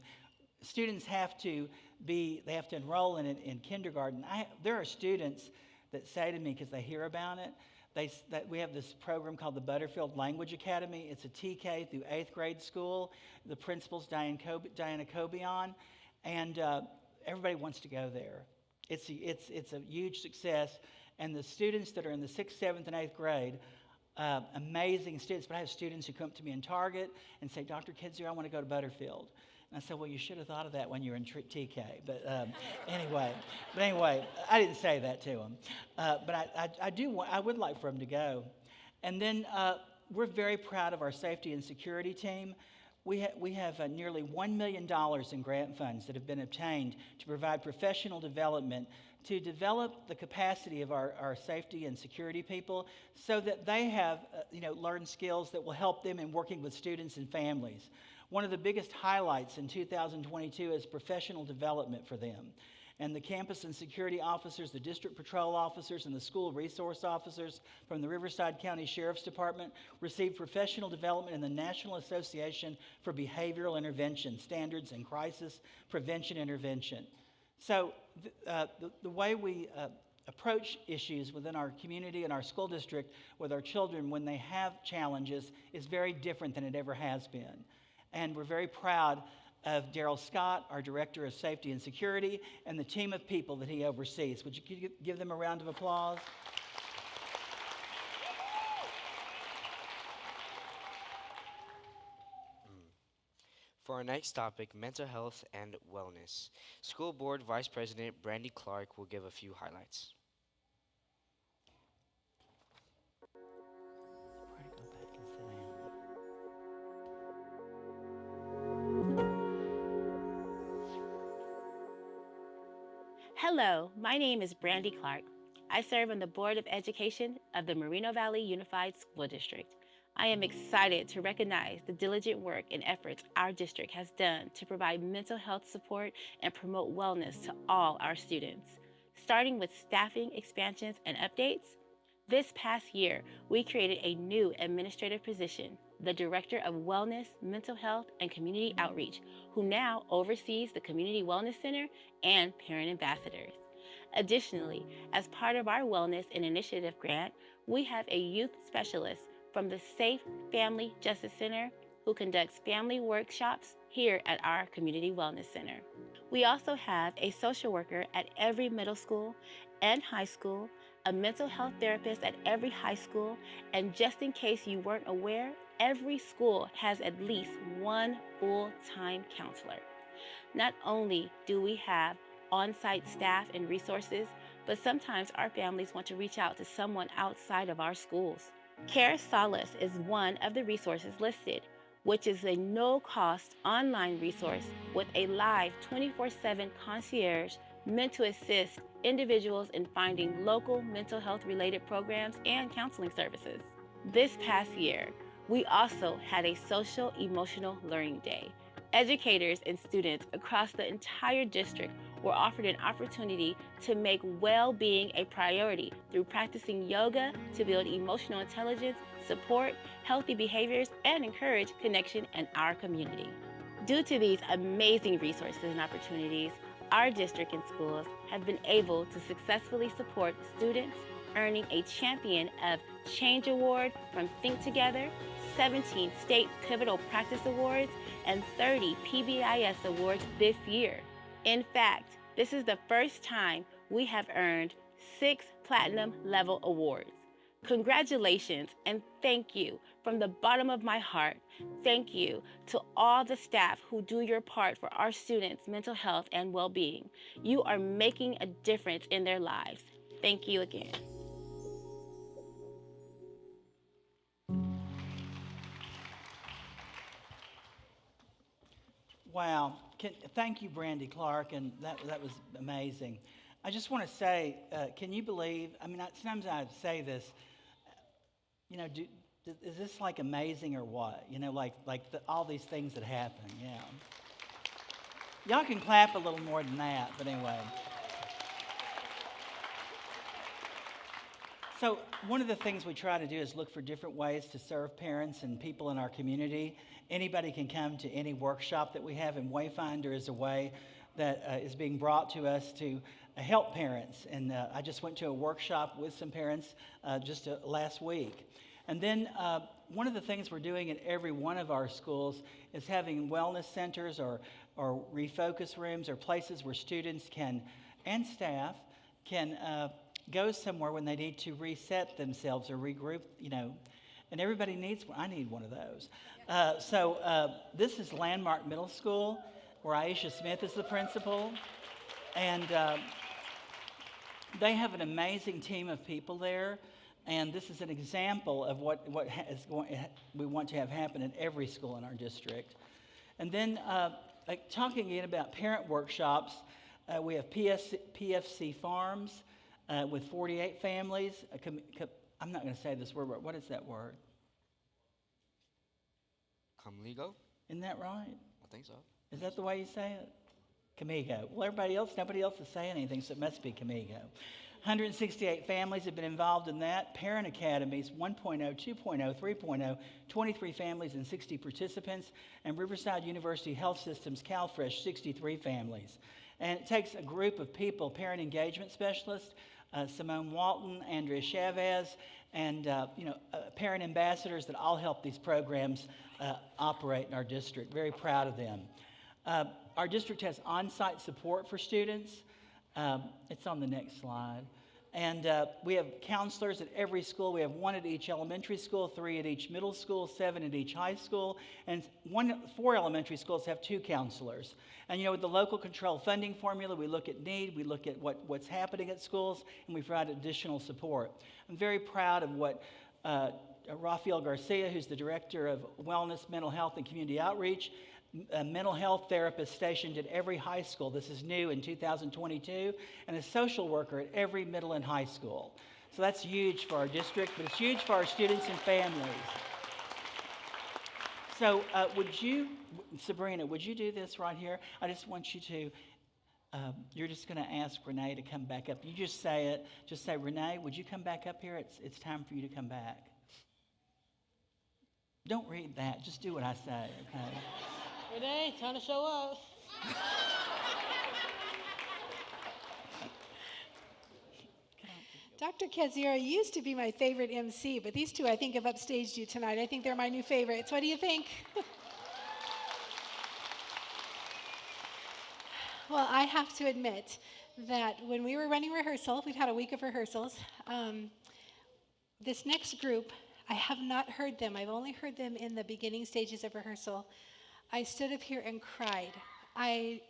S5: students have to enroll in it in kindergarten. There are students that say to me, because they hear about it, that we have this program called the Butterfield Language Academy. It's a TK through 8th grade school. The principal's Diana Cobian, and everybody wants to go there. It's a huge success, and the students that are in the 6th, 7th, and 8th grade, amazing students. But I have students who come up to me in Target and say, Dr. Kidzir, I want to go to Butterfield. And I said, well, you should have thought of that when you were in TK. But anyway, I didn't say that to them. But I would like for them to go. And then we're very proud of our safety and security team. We have nearly $1 million in grant funds that have been obtained to provide professional development to develop the capacity of our safety and security people so that they have learned skills that will help them in working with students and families. One of the biggest highlights in 2022 is professional development for them. And the campus and security officers, the district patrol officers, and the school resource officers from the Riverside County Sheriff's Department received professional development in the National Association for Behavioral Intervention Standards and Crisis Prevention Intervention. So the way we approach issues within our community and our school district with our children when they have challenges is very different than it ever has been. And we're very proud of Daryl Scott, our Director of Safety and Security, and the team of people that he oversees. Would you give them a round of applause?
S4: For our next topic, mental health and wellness, School Board Vice President Brandy Clark will give a few highlights.
S9: Hello, my name is Brandy Clark. I serve on the Board of Education of the Moreno Valley Unified School District. I am excited to recognize the diligent work and efforts our district has done to provide mental health support and promote wellness to all our students. Starting with staffing expansions and updates, this past year, we created a new administrative position, the Director of Wellness, Mental Health, and Community Outreach, who now oversees the Community Wellness Center and Parent Ambassadors. Additionally, as part of our Wellness and Initiative grant, we have a youth specialist from the Safe Family Justice Center who conducts family workshops here at our Community Wellness Center. We also have a social worker at every middle school and high school, a mental health therapist at every high school, and just in case you weren't aware, every school has at least one full-time counselor. Not only do we have on-site staff and resources, but sometimes our families want to reach out to someone outside of our schools. Care Solace is one of the resources listed, which is a no-cost online resource with a live 24/7 concierge meant to assist individuals in finding local mental health-related programs and counseling services. This past year, we also had a social emotional learning day. Educators and students across the entire district were offered an opportunity to make well-being a priority through practicing yoga to build emotional intelligence, support healthy behaviors, and encourage connection in our community. Due to these amazing resources and opportunities, our district and schools have been able to successfully support students, earning a Champion of Change Award from Think Together, 17 State Pivotal Practice Awards, and 30 PBIS Awards this year. In fact, this is the first time we have earned 6 Platinum Level Awards. Congratulations and thank you from the bottom of my heart. Thank you to all the staff who do your part for our students' mental health and well-being. You are making a difference in their lives. Thank you again.
S5: Wow. Thank you, Brandy Clark, and that was amazing. I just want to say, can you believe, sometimes I say this, is this like amazing or what? All these things that happen, yeah. Y'all can clap a little more than that, but anyway. So one of the things we try to do is look for different ways to serve parents and people in our community. Anybody can come to any workshop that we have, and Wayfinder is a way that is being brought to us to help parents. And I just went to a workshop with some parents just last week. And then one of the things we're doing at every one of our schools is having wellness centers or refocus rooms or places where students can, and staff can go somewhere when they need to reset themselves or regroup, and everybody needs one. I need one of those. So this is Landmark Middle School, where Aisha Smith is the principal. And they have an amazing team of people there. And this is an example of what we want to have happen at every school in our district. And then talking again about parent workshops, we have PFC Farms with 48 families. I'm not going to say this word, but what is that word?
S4: Comligo?
S5: Isn't that right?
S4: I think so.
S5: Is that the way you say it? Camigo. Well, nobody else is saying anything, so it must be Camigo. 168 families have been involved in that. Parent Academies, 1.0, 2.0, 3.0, 23 families and 60 participants. And Riverside University Health Systems, CalFresh, 63 families. And it takes a group of people, parent engagement specialists, Simone Walton, Andrea Chavez, and parent ambassadors that all help these programs operate in our district. Very proud of them. Our district has on-site support for students. It's on the next slide. And we have counselors at every school. We have 1 at each elementary school, 3 at each middle school, 7 at each high school, and 4 elementary schools have 2 counselors. And with the local control funding formula, we look at need, we look at what's happening at schools, and we provide additional support. I'm very proud of what Rafael Garcia, who's the Director of Wellness, Mental Health, and Community Outreach, a mental health therapist stationed at every high school. This is new in 2022, and a social worker at every middle and high school. So that's huge for our district, but it's huge for our students and families. So Sabrina, would you do this right here? I just want you to, you're just going to ask Renee to come back up. You just say it. Just say, Renee, would you come back up here? It's time for you to come back. Don't read that. Just do what I say, okay?
S7: Renee, time to show up.
S1: Dr. Keziora used to be my favorite MC, but these two I think have upstaged you tonight. I think they're my new favorites. What do you think? Well, I have to admit that when we were running rehearsal, we've had a week of rehearsals, this next group, I have not heard them. I've only heard them in the beginning stages of rehearsal. I stood up here and cried. I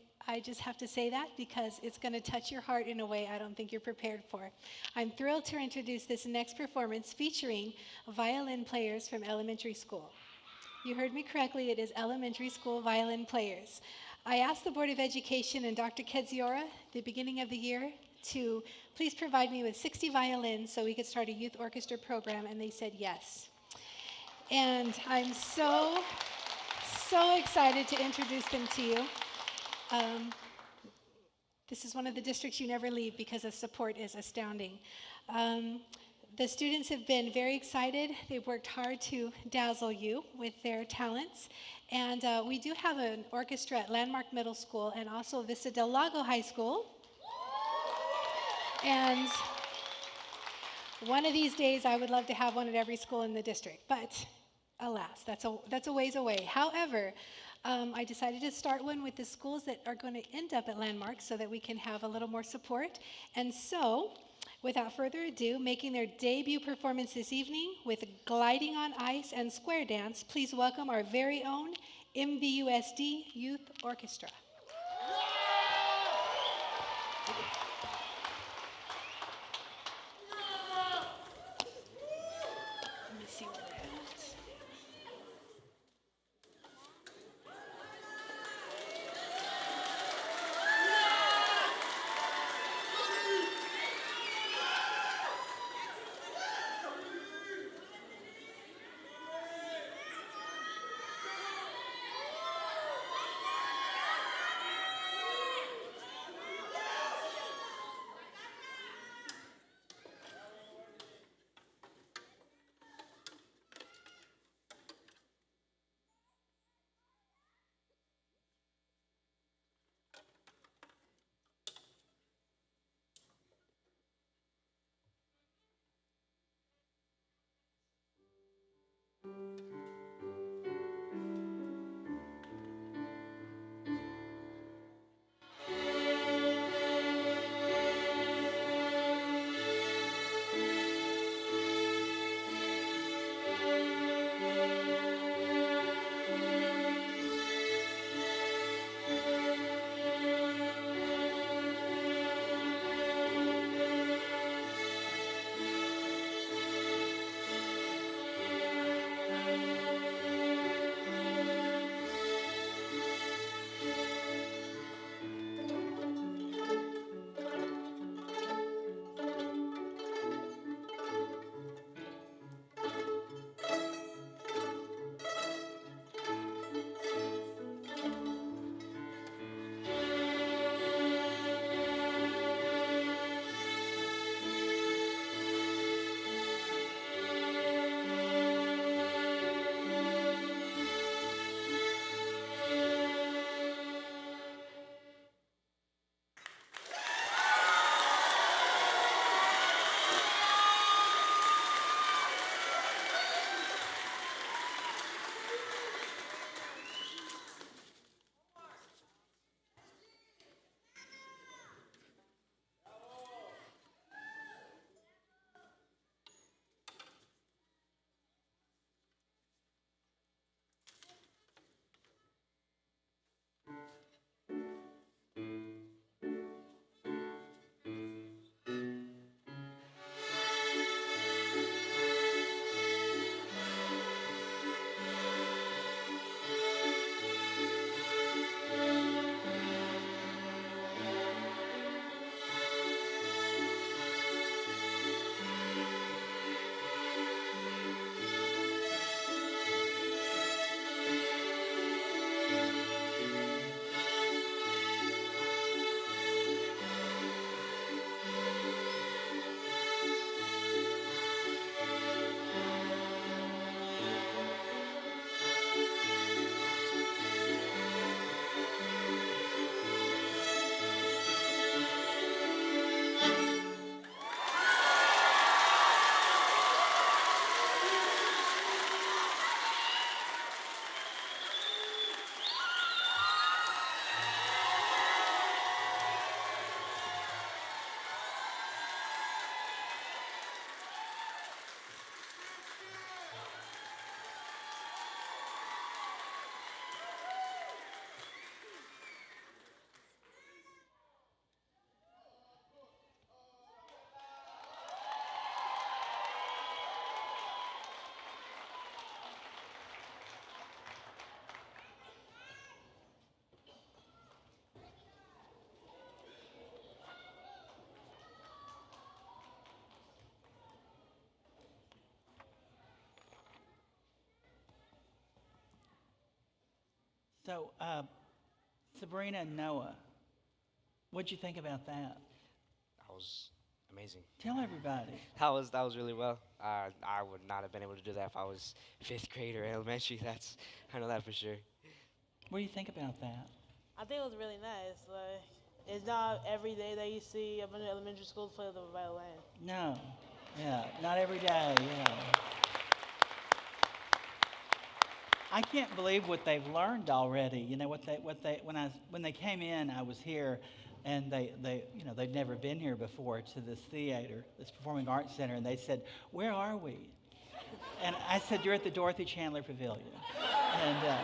S1: just have to say that because it's going to touch your heart in a way I don't think you're prepared for. I'm thrilled to introduce this next performance featuring violin players from elementary school. You heard me correctly, it is elementary school violin players. I asked the Board of Education and Dr. Keziora at the beginning of the year to please provide me with 60 violins so we could start a youth orchestra program, and they said yes. And I'm so excited to introduce them to you. This is one of the districts you never leave because the support is astounding. The students have been very excited. They've worked hard to dazzle you with their talents. And we do have an orchestra at Landmark Middle School and also Vista del Lago High School. And one of these days, I would love to have one at every school in the district. But alas, that's a ways away. However, I decided to start one with the schools that are going to end up at Landmark so that we can have a little more support. And so, without further ado, making their debut performance this evening with Gliding on Ice and Square Dance, please welcome our very own MVUSD Youth Orchestra. Let me see where they're at.
S5: So, Sabrina and Noah, what'd you think about that?
S4: That was amazing.
S5: Tell everybody.
S4: That was really well. I would not have been able to do that if I was fifth grade or elementary. I know that for sure.
S5: What do you think about that?
S7: I think it was really nice. Like, it's not every day that you see a bunch of elementary schools play the violin.
S5: No. Yeah, not every day, yeah. I can't believe what they've learned already. You know when they came in, I was here, and they'd never been here before to this theater, this performing arts center, and they said, "Where are we?" And I said, "You're at the Dorothy Chandler Pavilion." And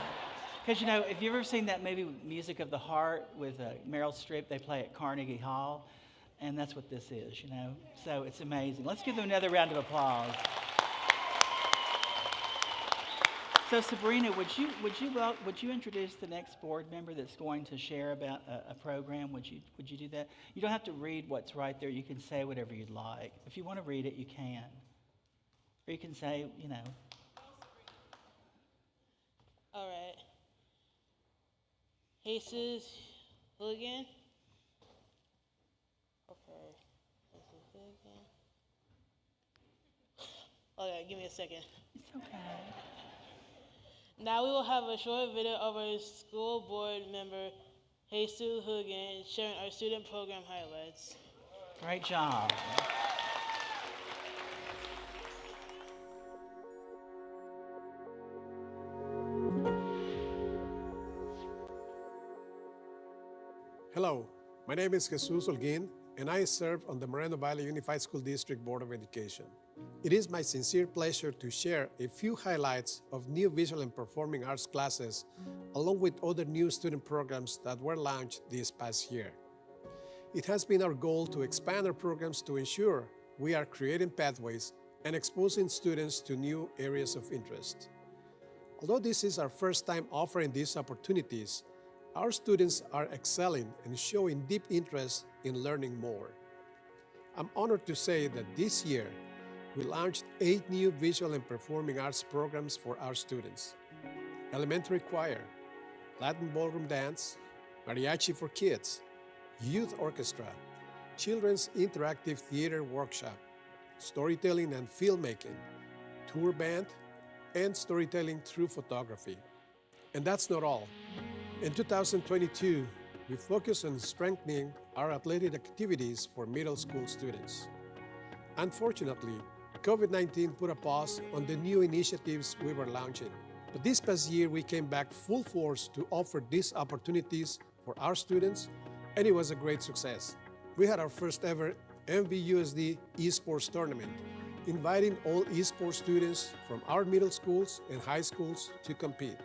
S5: because if you've ever seen that movie Music of the Heart with Meryl Streep, they play at Carnegie Hall, and that's what this is. So it's amazing. Let's give them another round of applause. So Sabrina, would you introduce the next board member that's going to share about a program? Would you do that? You don't have to read what's right there. You can say whatever you'd like. If you want to read it, you can. Or you can say,
S7: All right. Jesus Hooligan. Okay. Jesus Hooligan. Okay, give me a second.
S5: It's okay.
S7: Now we will have a short video of our school board member, Jesus Hooligan, sharing our student program highlights.
S5: Great job.
S10: Hello, my name is Jesus Holguin, and I serve on the Moreno Valley Unified School District Board of Education. It is my sincere pleasure to share a few highlights of new visual and performing arts classes, along with other new student programs that were launched this past year. It has been our goal to expand our programs to ensure we are creating pathways and exposing students to new areas of interest. Although this is our first time offering these opportunities, our students are excelling and showing deep interest in learning more. I'm honored to say that this year, we launched 8 new visual and performing arts programs for our students: elementary choir, Latin ballroom dance, mariachi for kids, youth orchestra, children's interactive theater workshop, storytelling and filmmaking, tour band, and storytelling through photography. And that's not all. In 2022, we focus on strengthening our athletic activities for middle school students. Unfortunately, COVID-19 put a pause on the new initiatives we were launching. But this past year, we came back full force to offer these opportunities for our students, and it was a great success. We had our first ever MVUSD esports tournament, inviting all esports students from our middle schools and high schools to compete.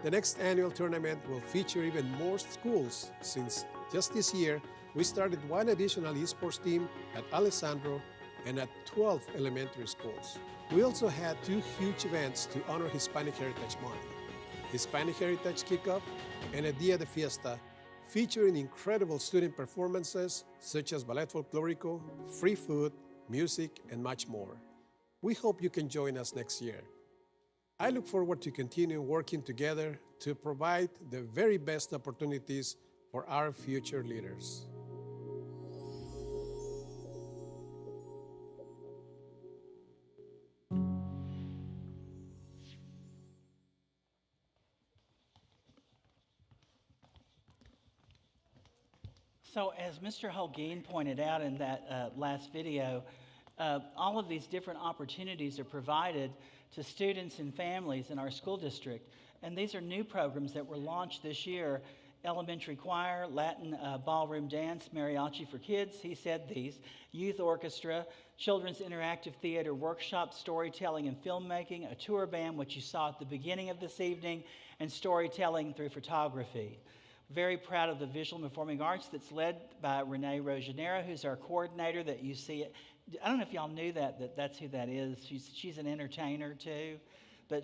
S10: The next annual tournament will feature even more schools, since just this year, we started 1 additional esports team at Alessandro and at 12 elementary schools. We also had 2 huge events to honor Hispanic Heritage Month: Hispanic Heritage Kickoff and a Dia de Fiesta, featuring incredible student performances such as Ballet Folklorico, free food, music, and much more. We hope you can join us next year. I look forward to continue working together to provide the very best opportunities for our future leaders.
S5: So as Mr. Holguin pointed out in that last video, all of these different opportunities are provided to students and families in our school district. And these are new programs that were launched this year: elementary choir, Latin ballroom dance, mariachi for kids, he said these, youth orchestra, children's interactive theater workshop, storytelling and filmmaking, a tour band, which you saw at the beginning of this evening, and storytelling through photography. Very proud of the visual and performing arts that's led by Renee Rogenera, who's our coordinator that you see. I don't know if y'all knew that's who that is. She's an entertainer too, but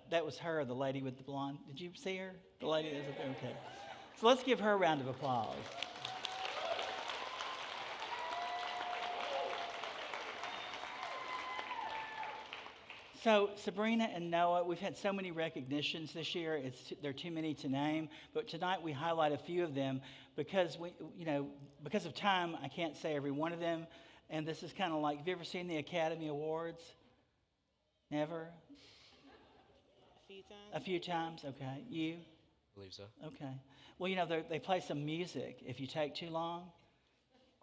S5: that was her, the lady with the blonde. Did you see her? The lady is okay. So let's give her a round of applause. So Sabrina and Noah, we've had so many recognitions this year. There are too many to name, but tonight we highlight a few of them because because of time, I can't say every one of them. And this is kind of like, have you ever seen the Academy Awards? Never?
S7: A few times.
S5: A few times, okay. You?
S4: I believe so.
S5: Okay. Well, they play some music if you take too long.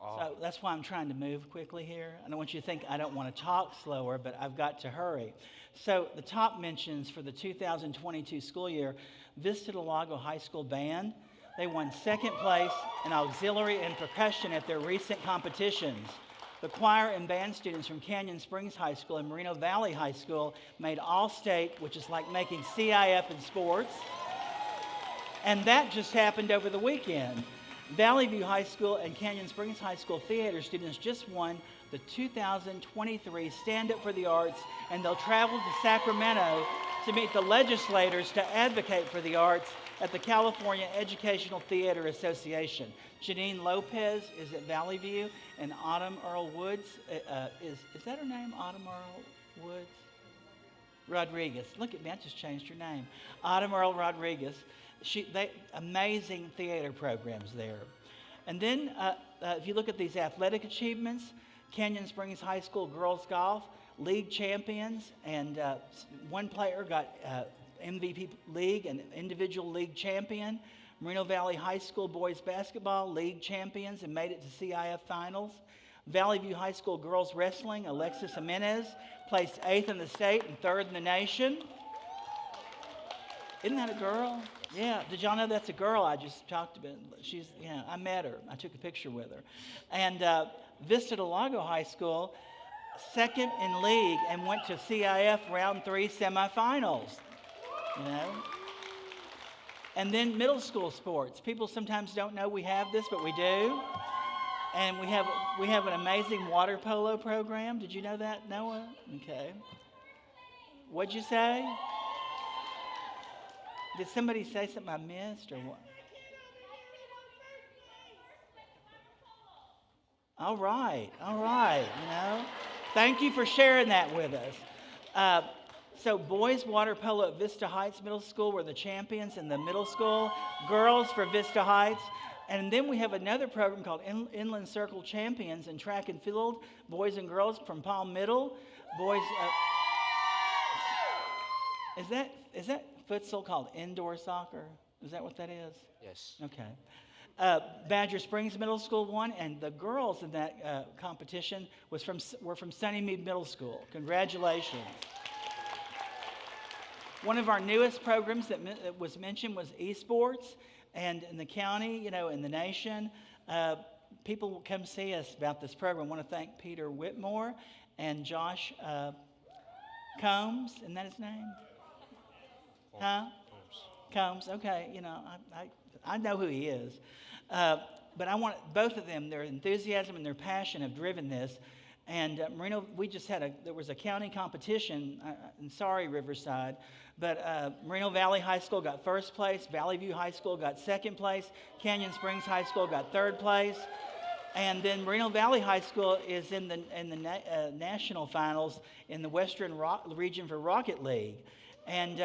S4: Oh.
S5: So that's why I'm trying to move quickly here. I don't want you to think I don't want to talk slower, but I've got to hurry. So the top mentions for the 2022 school year: Vista Del Lago High School Band. They won 2nd place in auxiliary and percussion at their recent competitions. The choir and band students from Canyon Springs High School and Moreno Valley High School made All-State, which is like making CIF in sports. And that just happened over the weekend. Valley View High School and Canyon Springs High School theater students just won the 2023 Stand Up for the Arts, and they'll travel to Sacramento to meet the legislators to advocate for the arts at the California Educational Theater Association. Janine Lopez is at Valley View, and Autumn Earl Woods, is that her name, Autumn Earl Woods? Rodriguez. Look at me, I just changed her name. Autumn Earl Rodriguez. Amazing theater programs there. And then if you look at these athletic achievements, Canyon Springs High School girls golf, league champions, and one player got MVP league and individual league champion. Moreno Valley High School boys basketball, league champions, and made it to CIF finals. Valley View High School girls wrestling, Alexis Jimenez placed 8th in the state and 3rd in the nation. Isn't that a girl? Yeah, did y'all know that's a girl I just talked about? Yeah, I met her. I took a picture with her. And Vista Del Lago High School, second in league, and went to CIF round 3 semifinals, you know? And then middle school sports. People sometimes don't know we have this, but we do. And we have an amazing water polo program. Did you know that, Noah? Okay. What'd you say? Did somebody say something I missed or what? All right, you know. Thank you for sharing that with us. So boys water polo at Vista Heights Middle School were the champions in the middle school. Girls for Vista Heights. And then we have another program called Inland Circle Champions in track and field, boys and girls from Palm Middle. Boys, is that futsal called indoor soccer? Is that what that is?
S4: Yes.
S5: Okay. Badger Springs Middle School won, and the girls in that competition were from Sunnymead Middle School. Congratulations. One of our newest programs that was mentioned was esports, and in the county, you know, in the nation, people will come see us about this program. I want to thank Peter Whitmore and Josh Combs. Isn't that his name? Huh? Combs. Okay, you know, I know who he is. But I want both of them, their enthusiasm and their passion have driven this. And Moreno, there was a county competition, and sorry, Riverside, but Moreno Valley High School got first place, Valley View High School got second place, Canyon Springs High School got third place, and then Moreno Valley High School is in the national finals in the Western region for Rocket League. And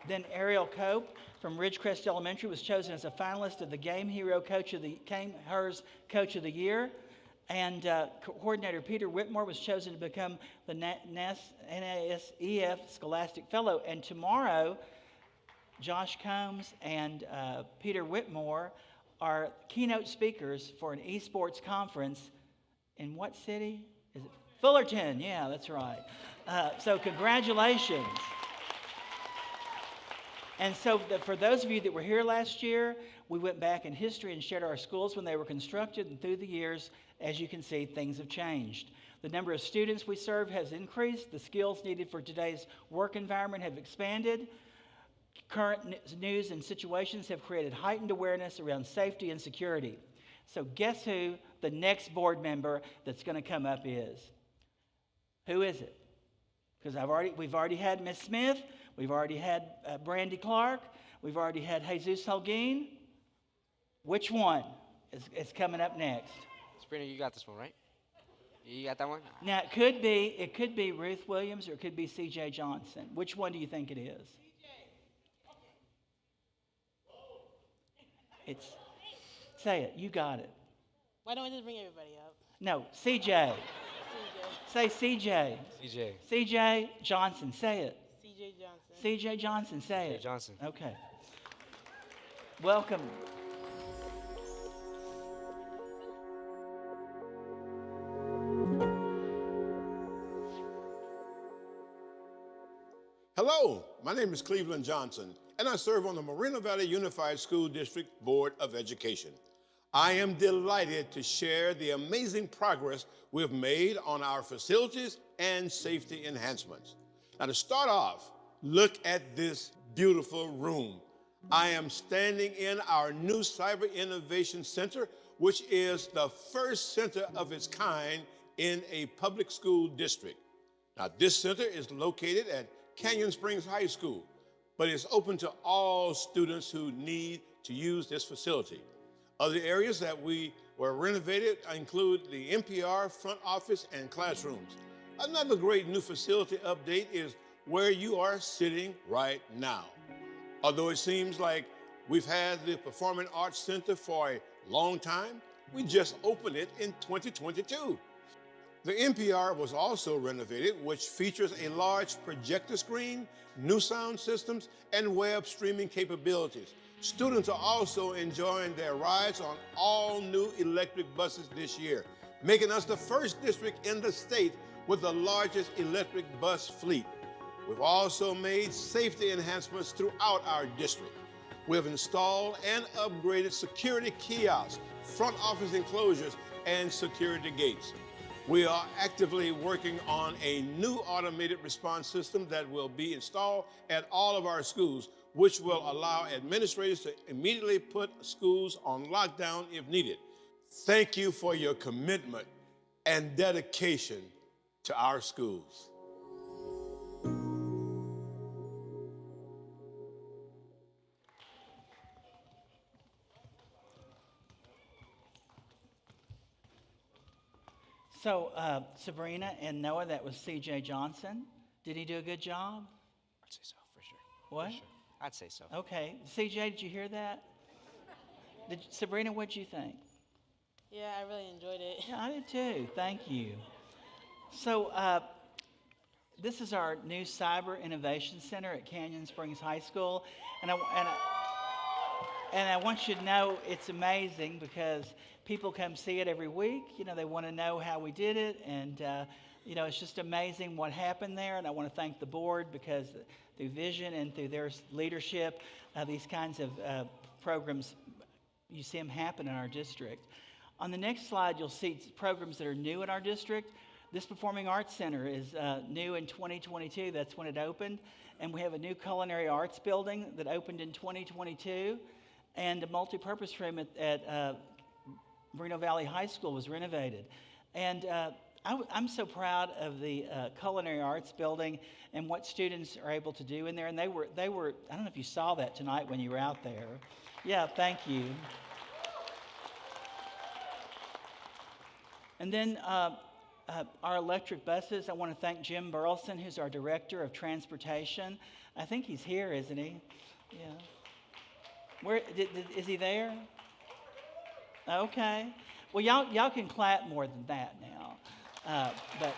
S5: then Ariel Cope from Ridgecrest Elementary was chosen as a finalist of the Game Hers Coach of the Year. And coordinator Peter Whitmore was chosen to become the NASEF Scholastic Fellow. And tomorrow, Josh Combs and Peter Whitmore are keynote speakers for an esports conference in what city? Is it Fullerton? Yeah, that's right. So congratulations. And so for those of you that were here last year, we went back in history and shared our schools when they were constructed, and through the years, as you can see, things have changed. The number of students we serve has increased. The skills needed for today's work environment have expanded. Current news and situations have created heightened awareness around safety and security. So guess who the next board member that's going to come up is? Who is it? Because we've already had Miss Smith. We've already had Brandy Clark. We've already had Jesus Holguin. Which one is coming up next?
S4: Sabrina, you got this one, right? You got that one?
S5: Now, it could be Ruth Williams or it could be C.J. Johnson. Which one do you think it is? Say it. You got it.
S7: Why don't we just bring everybody up?
S5: No, C.J. Say C.J.
S4: CJ.
S5: C.J. Johnson. Say it.
S7: C.J. Johnson.
S5: C.J. Johnson. Say it.
S4: Johnson.
S5: Okay. Welcome.
S11: Hello, my name is Cleveland Johnson, and I serve on the Moreno Valley Unified School District Board of Education. I am delighted to share the amazing progress we've made on our facilities and safety enhancements. Now, to start off, look at this beautiful room. I am standing in our new Cyber Innovation Center, which is the first center of its kind in a public school district. Now, this center is located at Canyon Springs High School, but it's open to all students who need to use this facility. Other areas that we were renovated include the NPR front office and classrooms. Another great new facility update is where you are sitting right now. Although it seems like we've had the Performing Arts Center for a long time, we just opened it in 2022. The NPR was also renovated, which features a large projector screen, new sound systems, and web streaming capabilities. Students are also enjoying their rides on all new electric buses this year, making us the first district in the state with the largest electric bus fleet. We've also made safety enhancements throughout our district. We have installed and upgraded security kiosks, front office enclosures, and security gates. We are actively working on a new automated response system that will be installed at all of our schools, which will allow administrators to immediately put schools on lockdown if needed. Thank you for your commitment and dedication to our schools.
S5: So, Sabrina and Noah, that was C.J. Johnson. Did he do a good job?
S4: I'd say so, for sure.
S5: What?
S4: For sure. I'd say so.
S5: Okay. C.J., did you hear that? Sabrina, what'd you think?
S7: Yeah, I really enjoyed it.
S5: Yeah, I did too. Thank you. So, this is our new Cyber Innovation Center at Canyon Springs High School. And I want you to know it's amazing because people come see it every week. You know, they want to know how we did it. And, you know, it's just amazing what happened there. And I want to thank the board because through vision and through their leadership, these kinds of programs, you see them happen in our district. On the next slide, you'll see programs that are new in our district. This Performing Arts Center is new in 2022. That's when it opened. And we have a new culinary arts building that opened in 2022. And a multi-purpose room at Moreno Valley High School was renovated. And I'm so proud of the culinary arts building and what students are able to do in there. And they were, I don't know if you saw that tonight when you were out there. Yeah, thank you. And then our electric buses, I want to thank Jim Burleson, who's our Director of Transportation. I think he's here, isn't he? Yeah. Where is he there? Okay. Well, y'all can clap more than that now. But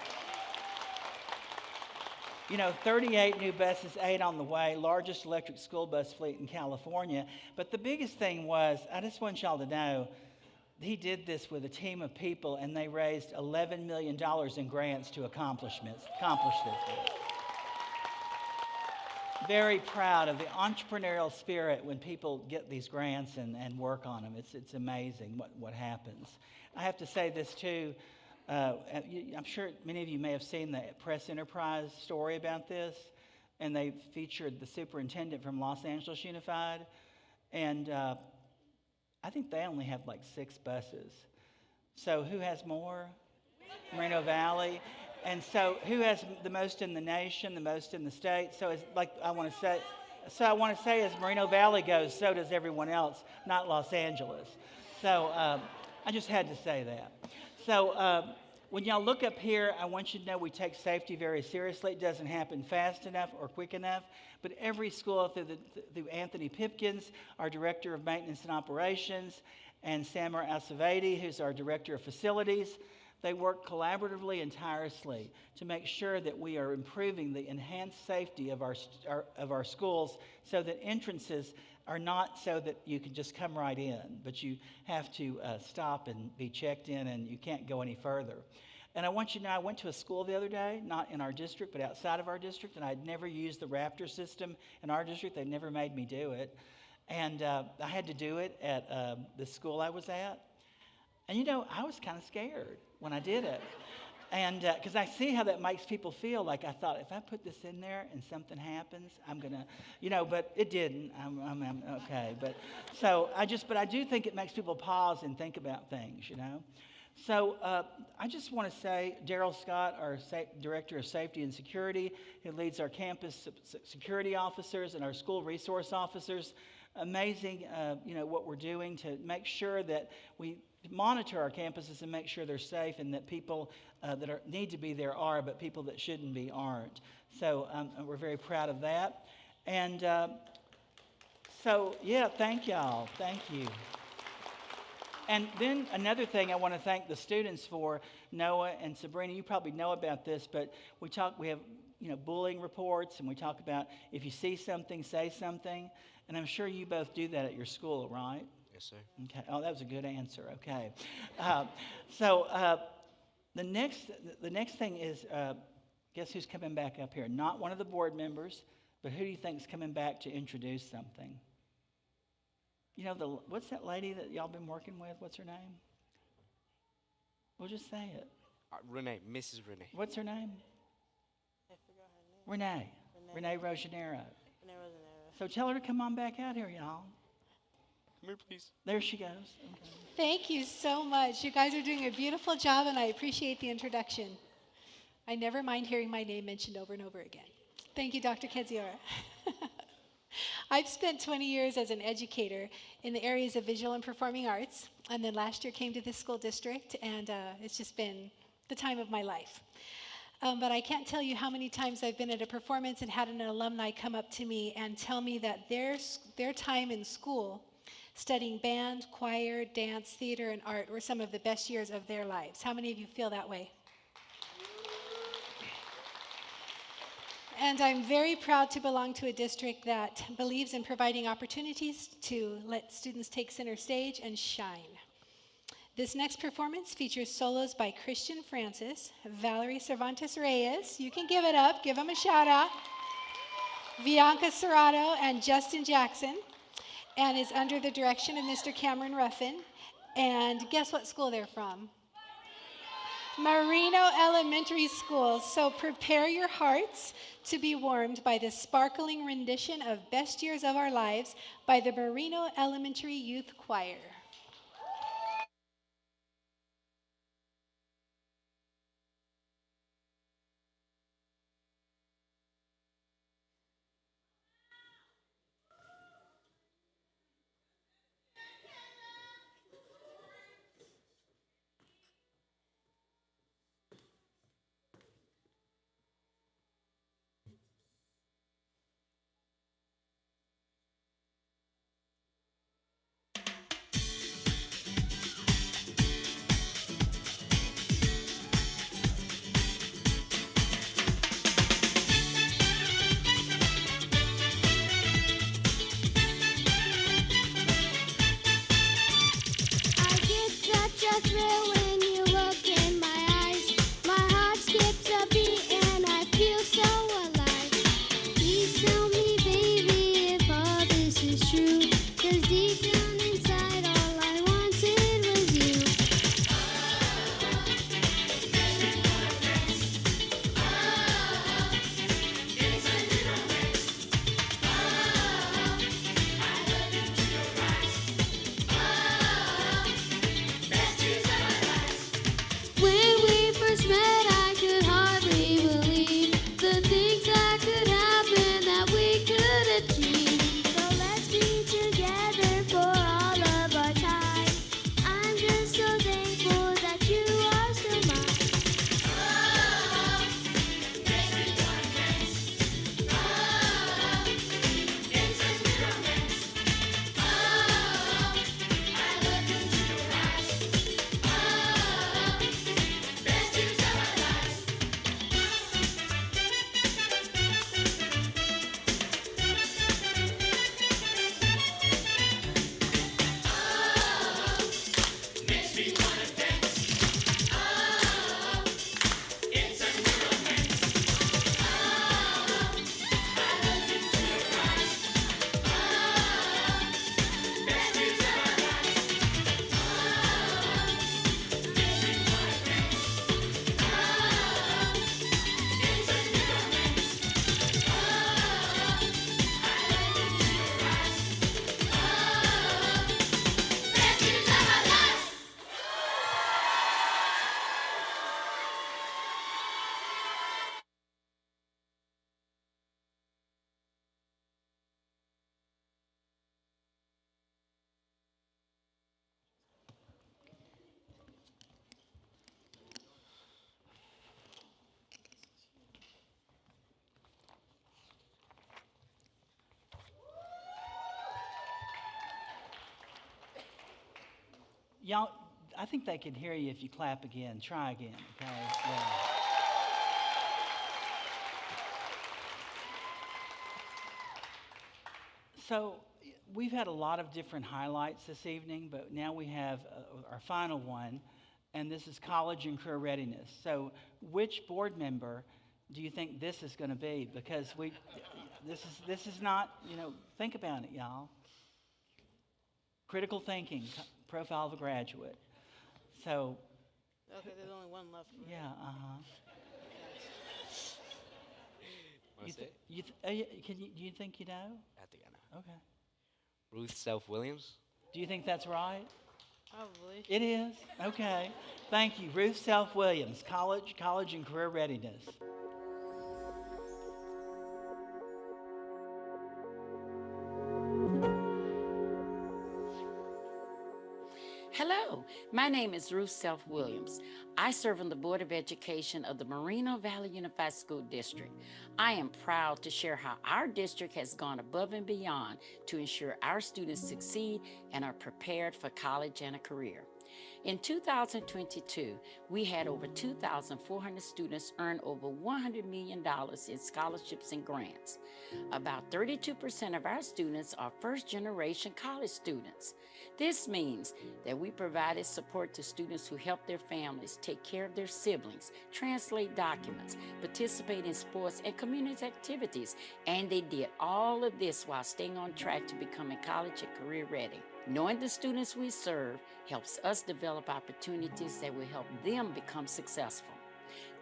S5: you know, 38 new buses, 8 on the way, largest electric school bus fleet in California. But the biggest thing was, I just want y'all to know, he did this with a team of people, and they raised $11 million in grants to accomplish this. Very proud of the entrepreneurial spirit when people get these grants and work on them. It's amazing what happens. I have to say this too. I'm sure many of you may have seen the Press Enterprise story about this, and they featured the superintendent from Los Angeles Unified, and I think they only have like 6 buses. So who has more? Moreno Valley. And so who has the most in the nation, the most in the state? So it's like I want to say as Moreno Valley goes, so does everyone else, not Los Angeles. So I just had to say that. So when y'all look up here, I want you to know we take safety very seriously. It doesn't happen fast enough or quick enough. But every school through Anthony Pipkins, our Director of Maintenance and Operations, and Samar Asavadi, who's our Director of Facilities, they work collaboratively and tirelessly to make sure that we are improving the enhanced safety of our schools so that entrances are not so that you can just come right in, but you have to stop and be checked in, and you can't go any further. And I want you to know, I went to a school the other day, not in our district, but outside of our district, and I'd never used the Raptor system in our district. They never made me do it. And I had to do it at the school I was at. And you know, I was kind of scared when I did it. And because I see how that makes people feel. Like I thought, if I put this in there and something happens, I'm going to, you know, but it didn't. I'm okay. But I do think it makes people pause and think about things, you know. So I just want to say, Daryl Scott, our Director of Safety and Security, who leads our campus security officers and our school resource officers, amazing, you know, what we're doing to make sure that we monitor our campuses and make sure they're safe, and that people that need to be there are, but people that shouldn't be aren't. So we're very proud of that. And so, yeah, thank y'all. Thank you. And then another thing I want to thank the students for, Noah and Sabrina. You probably know about this, but we have, you know, bullying reports, and we talk about if you see something, say something. And I'm sure you both do that at your school, right?
S4: Yes, sir.
S5: Okay. Oh, that was a good answer. Okay. So the next thing is, guess who's coming back up here? Not one of the board members, but who do you think is coming back to introduce something? You know, what's that lady that y'all been working with? What's her name? We'll just say it.
S4: Renee, Mrs. Renee.
S5: What's her name?
S7: I forgot her name.
S5: Renee Rogenero.
S7: Renee Rosanero.
S5: So tell her to come on back out here, y'all.
S4: Come here, please.
S5: There she goes. Okay.
S1: Thank you so much. You guys are doing a beautiful job, and I appreciate the introduction. I never mind hearing my name mentioned over and over again. Thank you, Dr. Kedziora. I've spent 20 years as an educator in the areas of visual and performing arts, and then last year came to this school district, and it's just been the time of my life. But I can't tell you how many times I've been at a performance and had an alumni come up to me and tell me that their time in school studying band, choir, dance, theater, and art were some of the best years of their lives. How many of you feel that way? And I'm very proud to belong to a district that believes in providing opportunities to let students take center stage and shine. This next performance features solos by Christian Francis, Valerie Cervantes Reyes, you can give it up, give them a shout out, Bianca Serrato, and Justin Jackson, and is under the direction of Mr. Cameron Ruffin. And guess what school they're from? Marino Elementary School. So prepare your hearts to be warmed by this sparkling rendition of Best Years of Our Lives by the Marino Elementary Youth Choir.
S5: Y'all, I think they can hear you if you clap again. Try again, okay? Yeah. So we've had a lot of different highlights this evening, but now we have our final one, and this is college and career readiness. So which board member do you think this is going to be? Because this is not, think about it, y'all. Critical thinking, profile of a graduate. So,
S7: Okay, there's only one left. Right?
S5: yeah,
S4: Want to say it?
S5: Do you think you know?
S4: I think I know.
S5: Okay.
S4: Ruth Self Williams.
S5: Do you think that's right?
S7: Probably.
S5: It is. Okay. Thank you, Ruth Self Williams, college and career readiness.
S12: Hello, my name is Ruth Self Williams. I serve on the Board of Education of the Moreno Valley Unified School District. I am proud to share how our district has gone above and beyond to ensure our students succeed and are prepared for college and a career. In 2022, we had over 2,400 students earn over $100 million in scholarships and grants. About 32% of our students are first-generation college students. This means that we provided support to students who help their families take care of their siblings, translate documents, participate in sports and community activities, and they did all of this while staying on track to becoming college and career ready. Knowing the students we serve helps us develop opportunities that will help them become successful.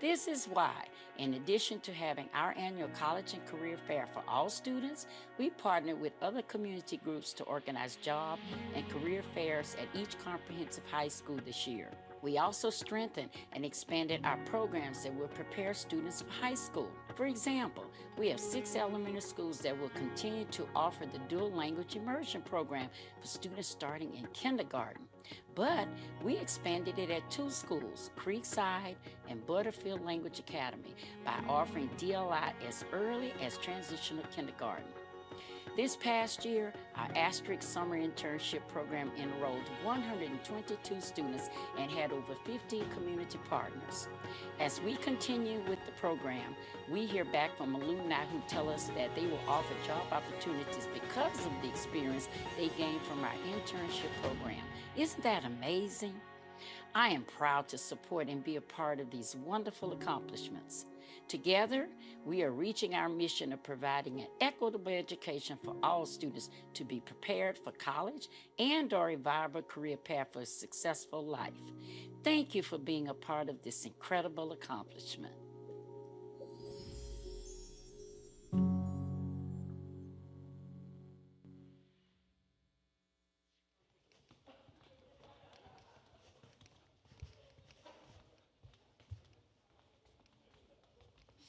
S12: This is why, in addition to having our annual college and career fair for all students, we partner with other community groups to organize job and career fairs at each comprehensive high school this year. We also strengthened and expanded our programs that will prepare students for high school. For example, we have 6 elementary schools that will continue to offer the dual language immersion program for students starting in kindergarten. But we expanded it at 2 schools, Creekside and Butterfield Language Academy, by offering DLI as early as transitional kindergarten. This past year, our Asterisk Summer Internship Program enrolled 122 students and had over 50 community partners. As we continue with the program, we hear back from alumni who tell us that they will offer job opportunities because of the experience they gained from our internship program. Isn't that amazing? I am proud to support and be a part of these wonderful accomplishments. Together, we are reaching our mission of providing an equitable education for all students to be prepared for college and or a viable career path for a successful life. Thank you for being a part of this incredible accomplishment.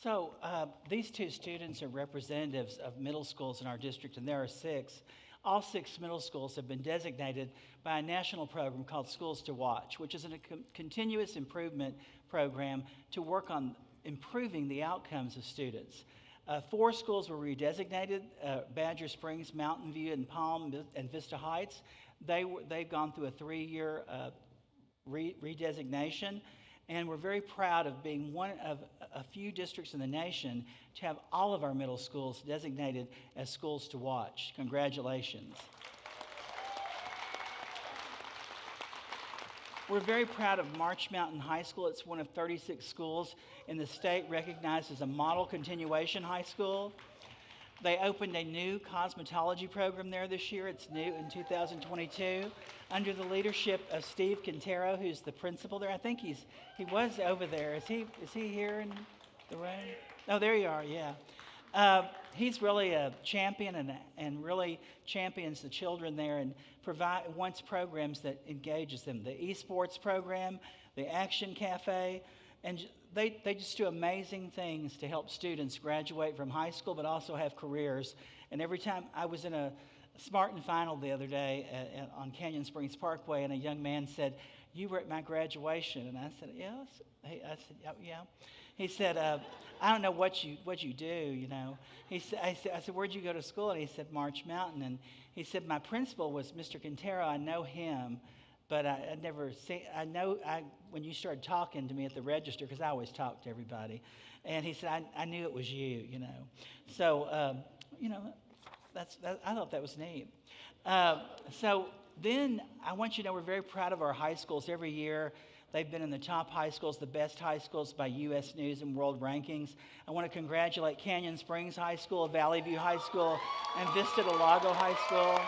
S5: So these 2 students are representatives of middle schools in our district, and there are 6. All 6 middle schools have been designated by a national program called Schools to Watch, which is a continuous improvement program to work on improving the outcomes of students. 4 schools were redesignated, Badger Springs, Mountain View, and Palm, and Vista Heights. They've gone through a 3-year redesignation. And we're very proud of being one of a few districts in the nation to have all of our middle schools designated as schools to watch. Congratulations. We're very proud of March Mountain High School. It's one of 36 schools in the state recognized as a model continuation high school. They opened a new cosmetology program there this year. It's new in 2022 under the leadership of Steve Quintero, who's the principal there. I think he was over there. Is he here in the room? Oh, there you are, yeah. He's really a champion and really champions the children there and wants programs that engages them. The esports program, the Action Cafe, and they just do amazing things to help students graduate from high school, but also have careers. And every time I was in a Spartan final the other day on Canyon Springs Parkway, and a young man said, "You were at my graduation," and I said, "Yes." I said, "Yeah." He said, "I don't know what you do, you know." I said, "Where'd you go to school?" And he said, "March Mountain." And he said, "My principal was Mr. Quintero. I know him, but I'd never seen. When you started talking to me at the register, because I always talk to everybody, and he said, I knew it was you, you know." So, you know, I thought that was neat. So then I want you to know we're very proud of our high schools. Every year they've been in the top high schools, the best high schools by U.S. News and World Rankings. I want to congratulate Canyon Springs High School, Valley View High School, and Vista del Lago High School.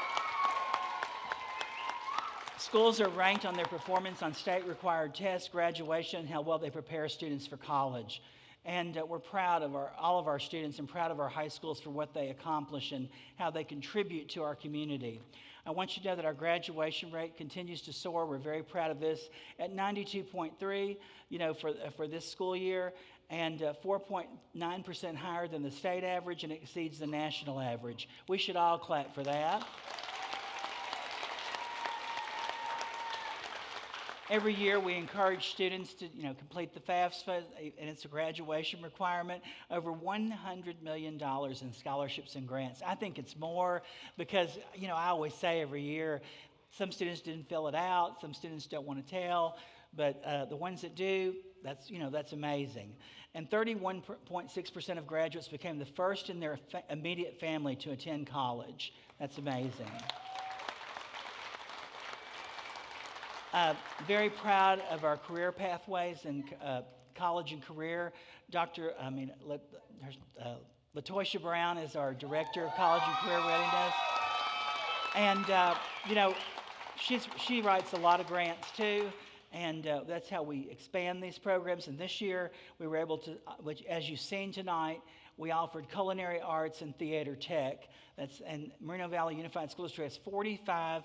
S5: Schools are ranked on their performance on state-required tests, graduation, and how well they prepare students for college. And we're proud of all of our students and proud of our high schools for what they accomplish and how they contribute to our community. I want you to know that our graduation rate continues to soar. We're very proud of this at 92.3, for this school year, and 4.9% higher than the state average, and it exceeds the national average. We should all clap for that. Every year we encourage students to complete the FAFSA, and it's a graduation requirement, over $100 million in scholarships and grants. I think it's more because, I always say every year, some students didn't fill it out, some students don't want to tell, but the ones that do, that's amazing. And 31.6% of graduates became the first in their immediate family to attend college. That's amazing. Very proud of our career pathways and college and career. LaToisha Brown is our Director of College and Career Readiness. And, she writes a lot of grants too, and that's how we expand these programs. And this year we were able to, which, as you've seen tonight, we offered culinary arts and theater tech. And Moreno Valley Unified School District has 45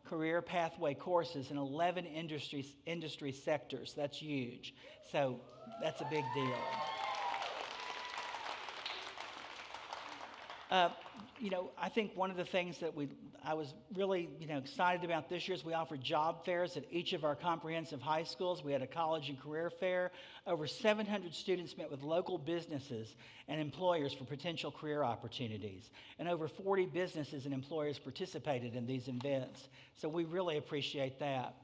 S5: career pathway courses in 11 industry sectors. That's huge. So that's a big deal. I think one of the things that I was really excited about this year is we offered job fairs at each of our comprehensive high schools. We had a college and career fair. Over 700 students met with local businesses and employers for potential career opportunities. And over 40 businesses and employers participated in these events. So we really appreciate that.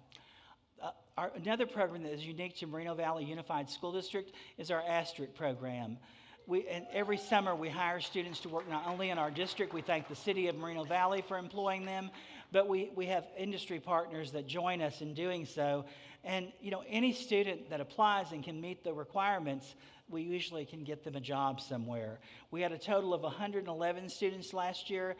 S5: Another program that is unique to Moreno Valley Unified School District is our Asterisk program. And every summer we hire students to work not only in our district, we thank the city of Moreno Valley for employing them, but we have industry partners that join us in doing so. And any student that applies and can meet the requirements, we usually can get them a job somewhere. We had a total of 111 students last year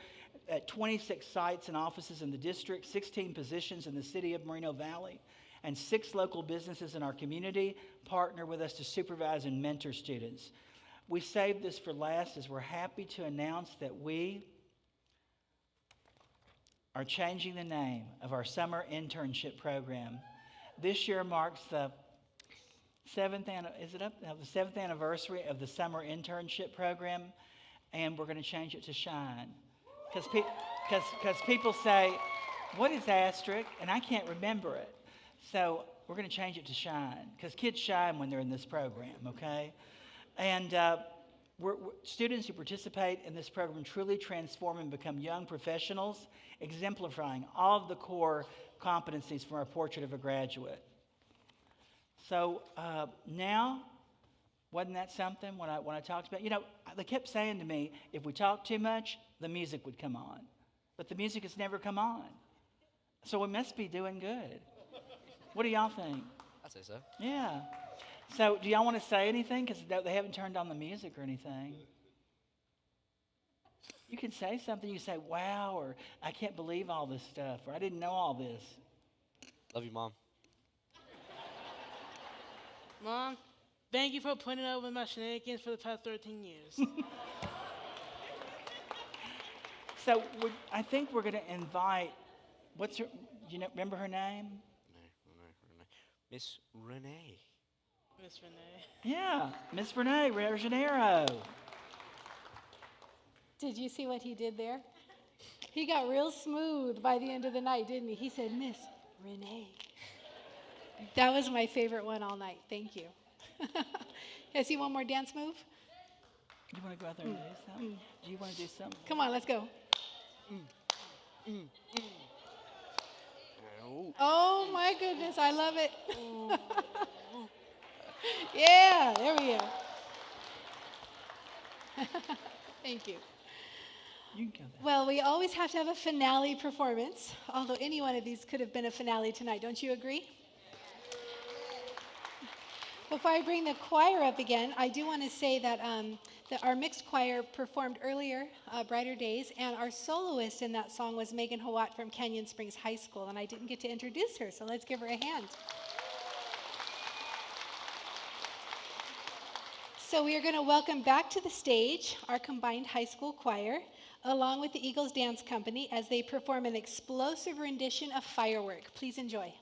S5: at 26 sites and offices in the district, 16 positions in the city of Moreno Valley, and 6 local businesses in our community partner with us to supervise and mentor students. We saved this for last as we're happy to announce that we are changing the name of our summer internship program. This year marks the 7th anniversary of the summer internship program, and we're going to change it to Shine. Because people say, what is Asterisk? And I can't remember it. So we're going to change it to Shine, because kids shine when they're in this program, okay? And students who participate in this program truly transform and become young professionals, exemplifying all of the core competencies from our Portrait of a Graduate. So now, wasn't that something when I talked about, they kept saying to me, if we talk too much, the music would come on. But the music has never come on. So we must be doing good. What do y'all think?
S4: I'd say so.
S5: Yeah. So do y'all want to say anything? Because they haven't turned on the music or anything. You can say something. You say, wow, or I can't believe all this stuff, or I didn't know all this.
S4: Love you, Mom.
S7: Mom, thank you for putting up with my shenanigans for the past 13 years.
S5: So I think we're going to invite, remember her name?
S4: Renee. Miss Renee.
S7: Miss Renee.
S5: Yeah, Miss Renee Regenero.
S1: Did you see what he did there? He got real smooth by the end of the night, didn't he? He said, Miss Renee. That was my favorite one all night. Thank you. Has he one more dance move?
S5: You want to go out there and do something? Do you want to do something?
S1: Come on, let's go. Oh my goodness, I love it. Yeah, there we go. Thank you.
S5: You can go there.
S1: Well, we always have to have a finale performance, although any one of these could have been a finale tonight. Don't you agree? Before I bring the choir up again, I do want to say that, that our mixed choir performed earlier, Brighter Days, and our soloist in that song was Megan Hawat from Canyon Springs High School, and I didn't get to introduce her, so let's give her a hand. So we are going to welcome back to the stage our combined high school choir, along with the Eagles Dance Company, as they perform an explosive rendition of Firework. Please enjoy.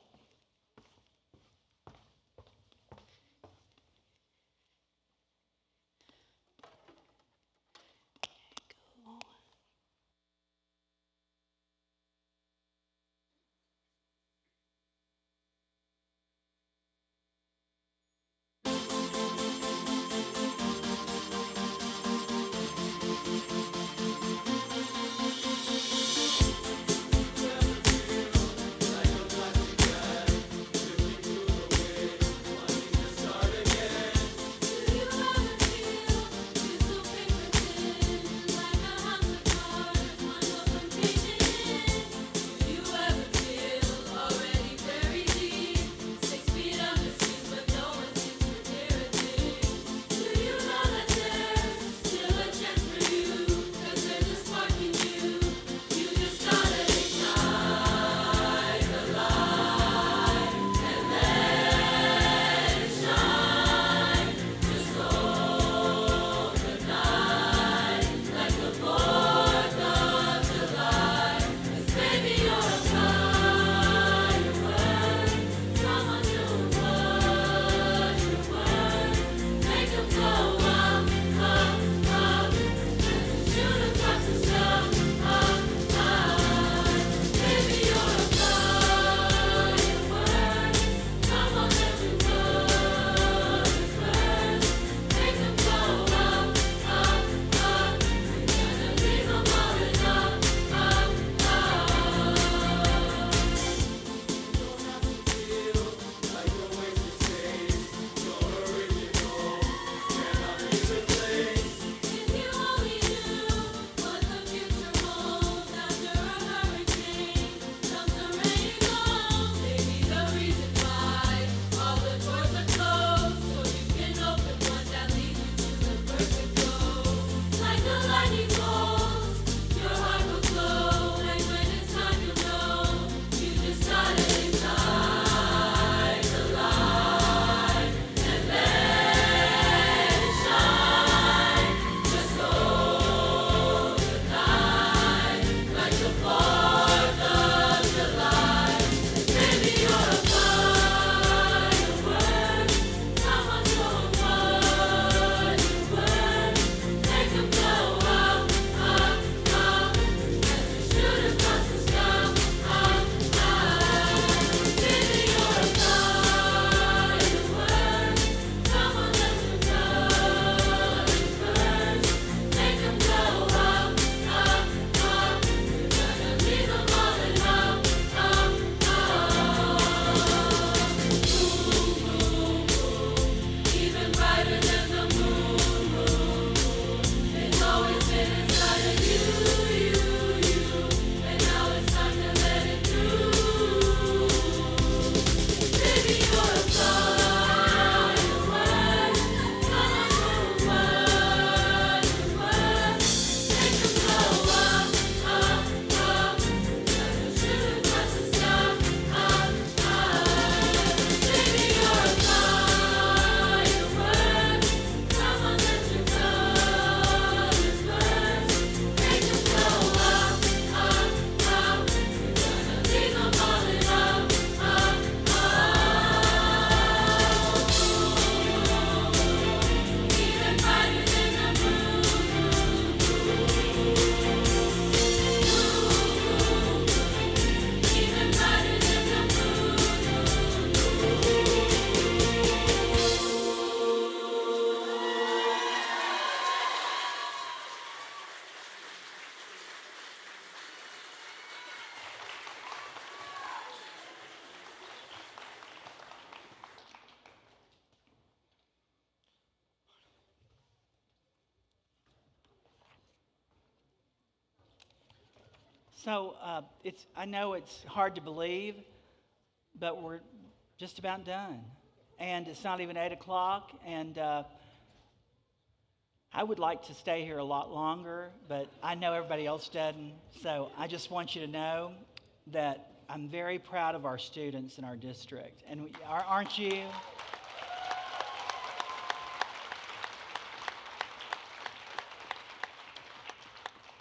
S5: So I know it's hard to believe, but we're just about done. and it's not even 8 o'clock, and I would like to stay here a lot longer, but I know everybody else doesn't. So I just want you to know that I'm very proud of our students in our district. And aren't you?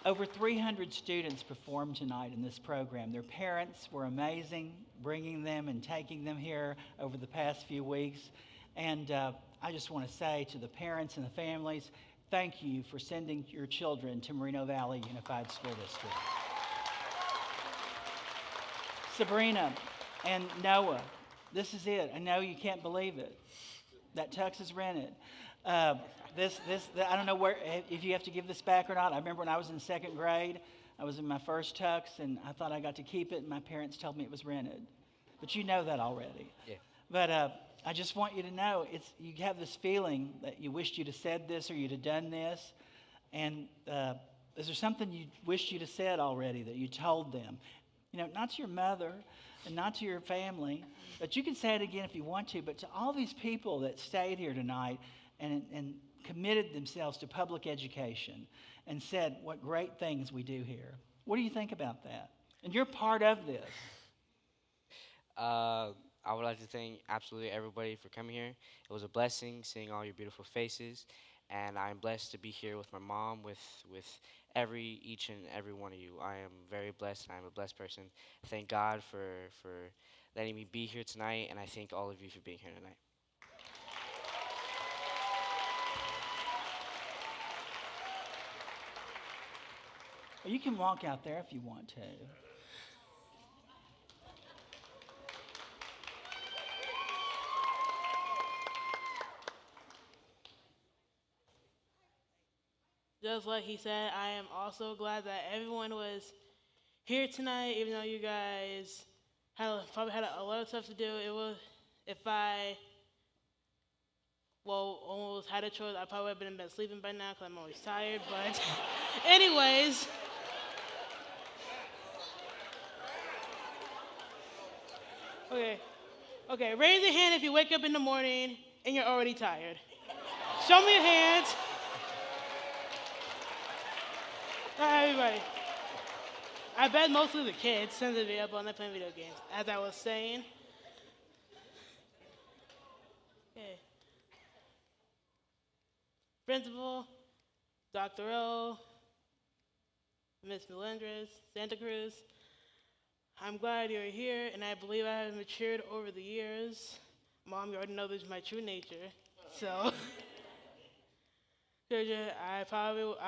S5: Over 300 students performed tonight in this program. Their parents were amazing, bringing them and taking them here over the past few weeks. And I just want to say to the parents and the families, thank you for sending your children to Moreno Valley Unified School District. Sabrina and Noah, this is it. I know you can't believe it. That tux is rented. I don't know if you have to give this back or not. I remember when I was in second grade, I was in my first tux, and I thought I got to keep it, and my parents told me it was rented. But you know that already.
S4: Yeah.
S5: But I just want you to know, you have this feeling that you wished you'd have said this or you'd have done this. And is there something you wished you'd have said already that you told them? You know, not to your mother and not to your family, but you can say it again if you want to, but to all these people that stayed here tonight and committed themselves to public education and said what great things we do here. What do you think about that? And you're part of this.
S4: I would like to thank absolutely everybody for coming here. It was a blessing seeing all your beautiful faces, and I'm blessed to be here with my mom, with each and every one of you. I am very blessed, and I'm a blessed person. Thank God for letting me be here tonight, and I thank all of you for being here tonight.
S5: You can walk out there if you want to.
S7: Just like he said, I am also glad that everyone was here tonight, even though you guys probably had a lot of stuff to do. It was, if I, almost had a choice, I probably would have been in bed sleeping by now because I'm always tired. But anyways, okay, raise your hand if you wake up in the morning and you're already tired. Show me your hands. Not everybody. I bet mostly the kids since they be up on there playing video games, as I was saying. Okay. Principal, Dr. O, Miss Melendres, Santa Cruz, I'm glad you're here, and I believe I have matured over the years. Mom, you already know this is my true nature, so. I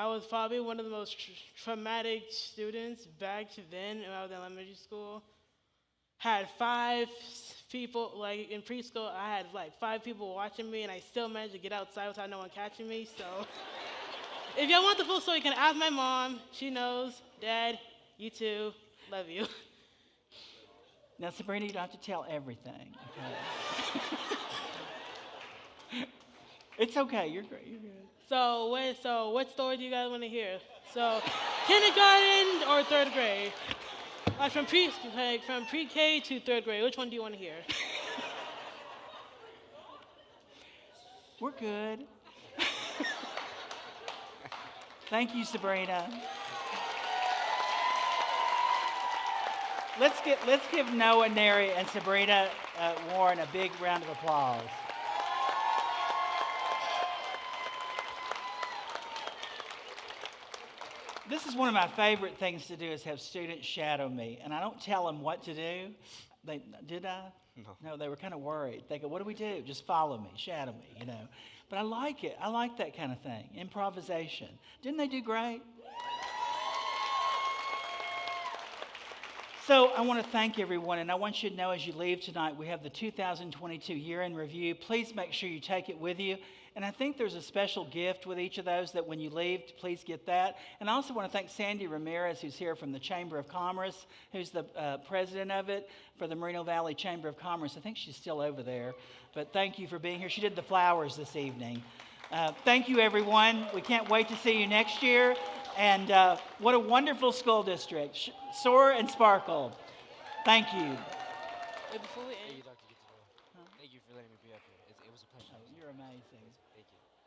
S7: was probably one of the most traumatic students back then when I was in elementary school. Had 5 people, like in preschool, I had like 5 people watching me, and I still managed to get outside without no one catching me, so. If y'all want the full story, you can ask my mom. She knows. Dad, you too. Love you.
S5: Now, Sabrina, you don't have to tell everything, okay? It's okay. You're great. You're good.
S7: So what story do you guys want to hear? So, kindergarten or 3rd grade? Like from pre-K to 3rd grade. Which one do you want to hear?
S5: We're good. Thank you, Sabrina. Let's give Noah Neri and Sabrina Warren a big round of applause. This is one of my favorite things to do is have students shadow me, and I don't tell them what to do. Did I? No, they were kind of worried. They go, what do we do? Just follow me, shadow me, you know. But I like it. I like that kind of thing. Improvisation. Didn't they do great? So I want to thank everyone, and I want you to know as you leave tonight, we have the 2022 Year in Review. Please make sure you take it with you. And I think there's a special gift with each of those that when you leave, please get that. And I also want to thank Sandy Ramirez, who's here from the Chamber of Commerce, who's the president of it for the Moreno Valley Chamber of Commerce. I think she's still over there. But thank you for being here. She did the flowers this evening. Thank you, everyone. We can't wait to see you next year. And what a wonderful school district. Soar and sparkle. Thank you.
S4: Thank you, Dr. Gitano. Thank you for for letting me be up here. It was a pleasure.
S5: Oh, you're amazing.
S4: Thank you.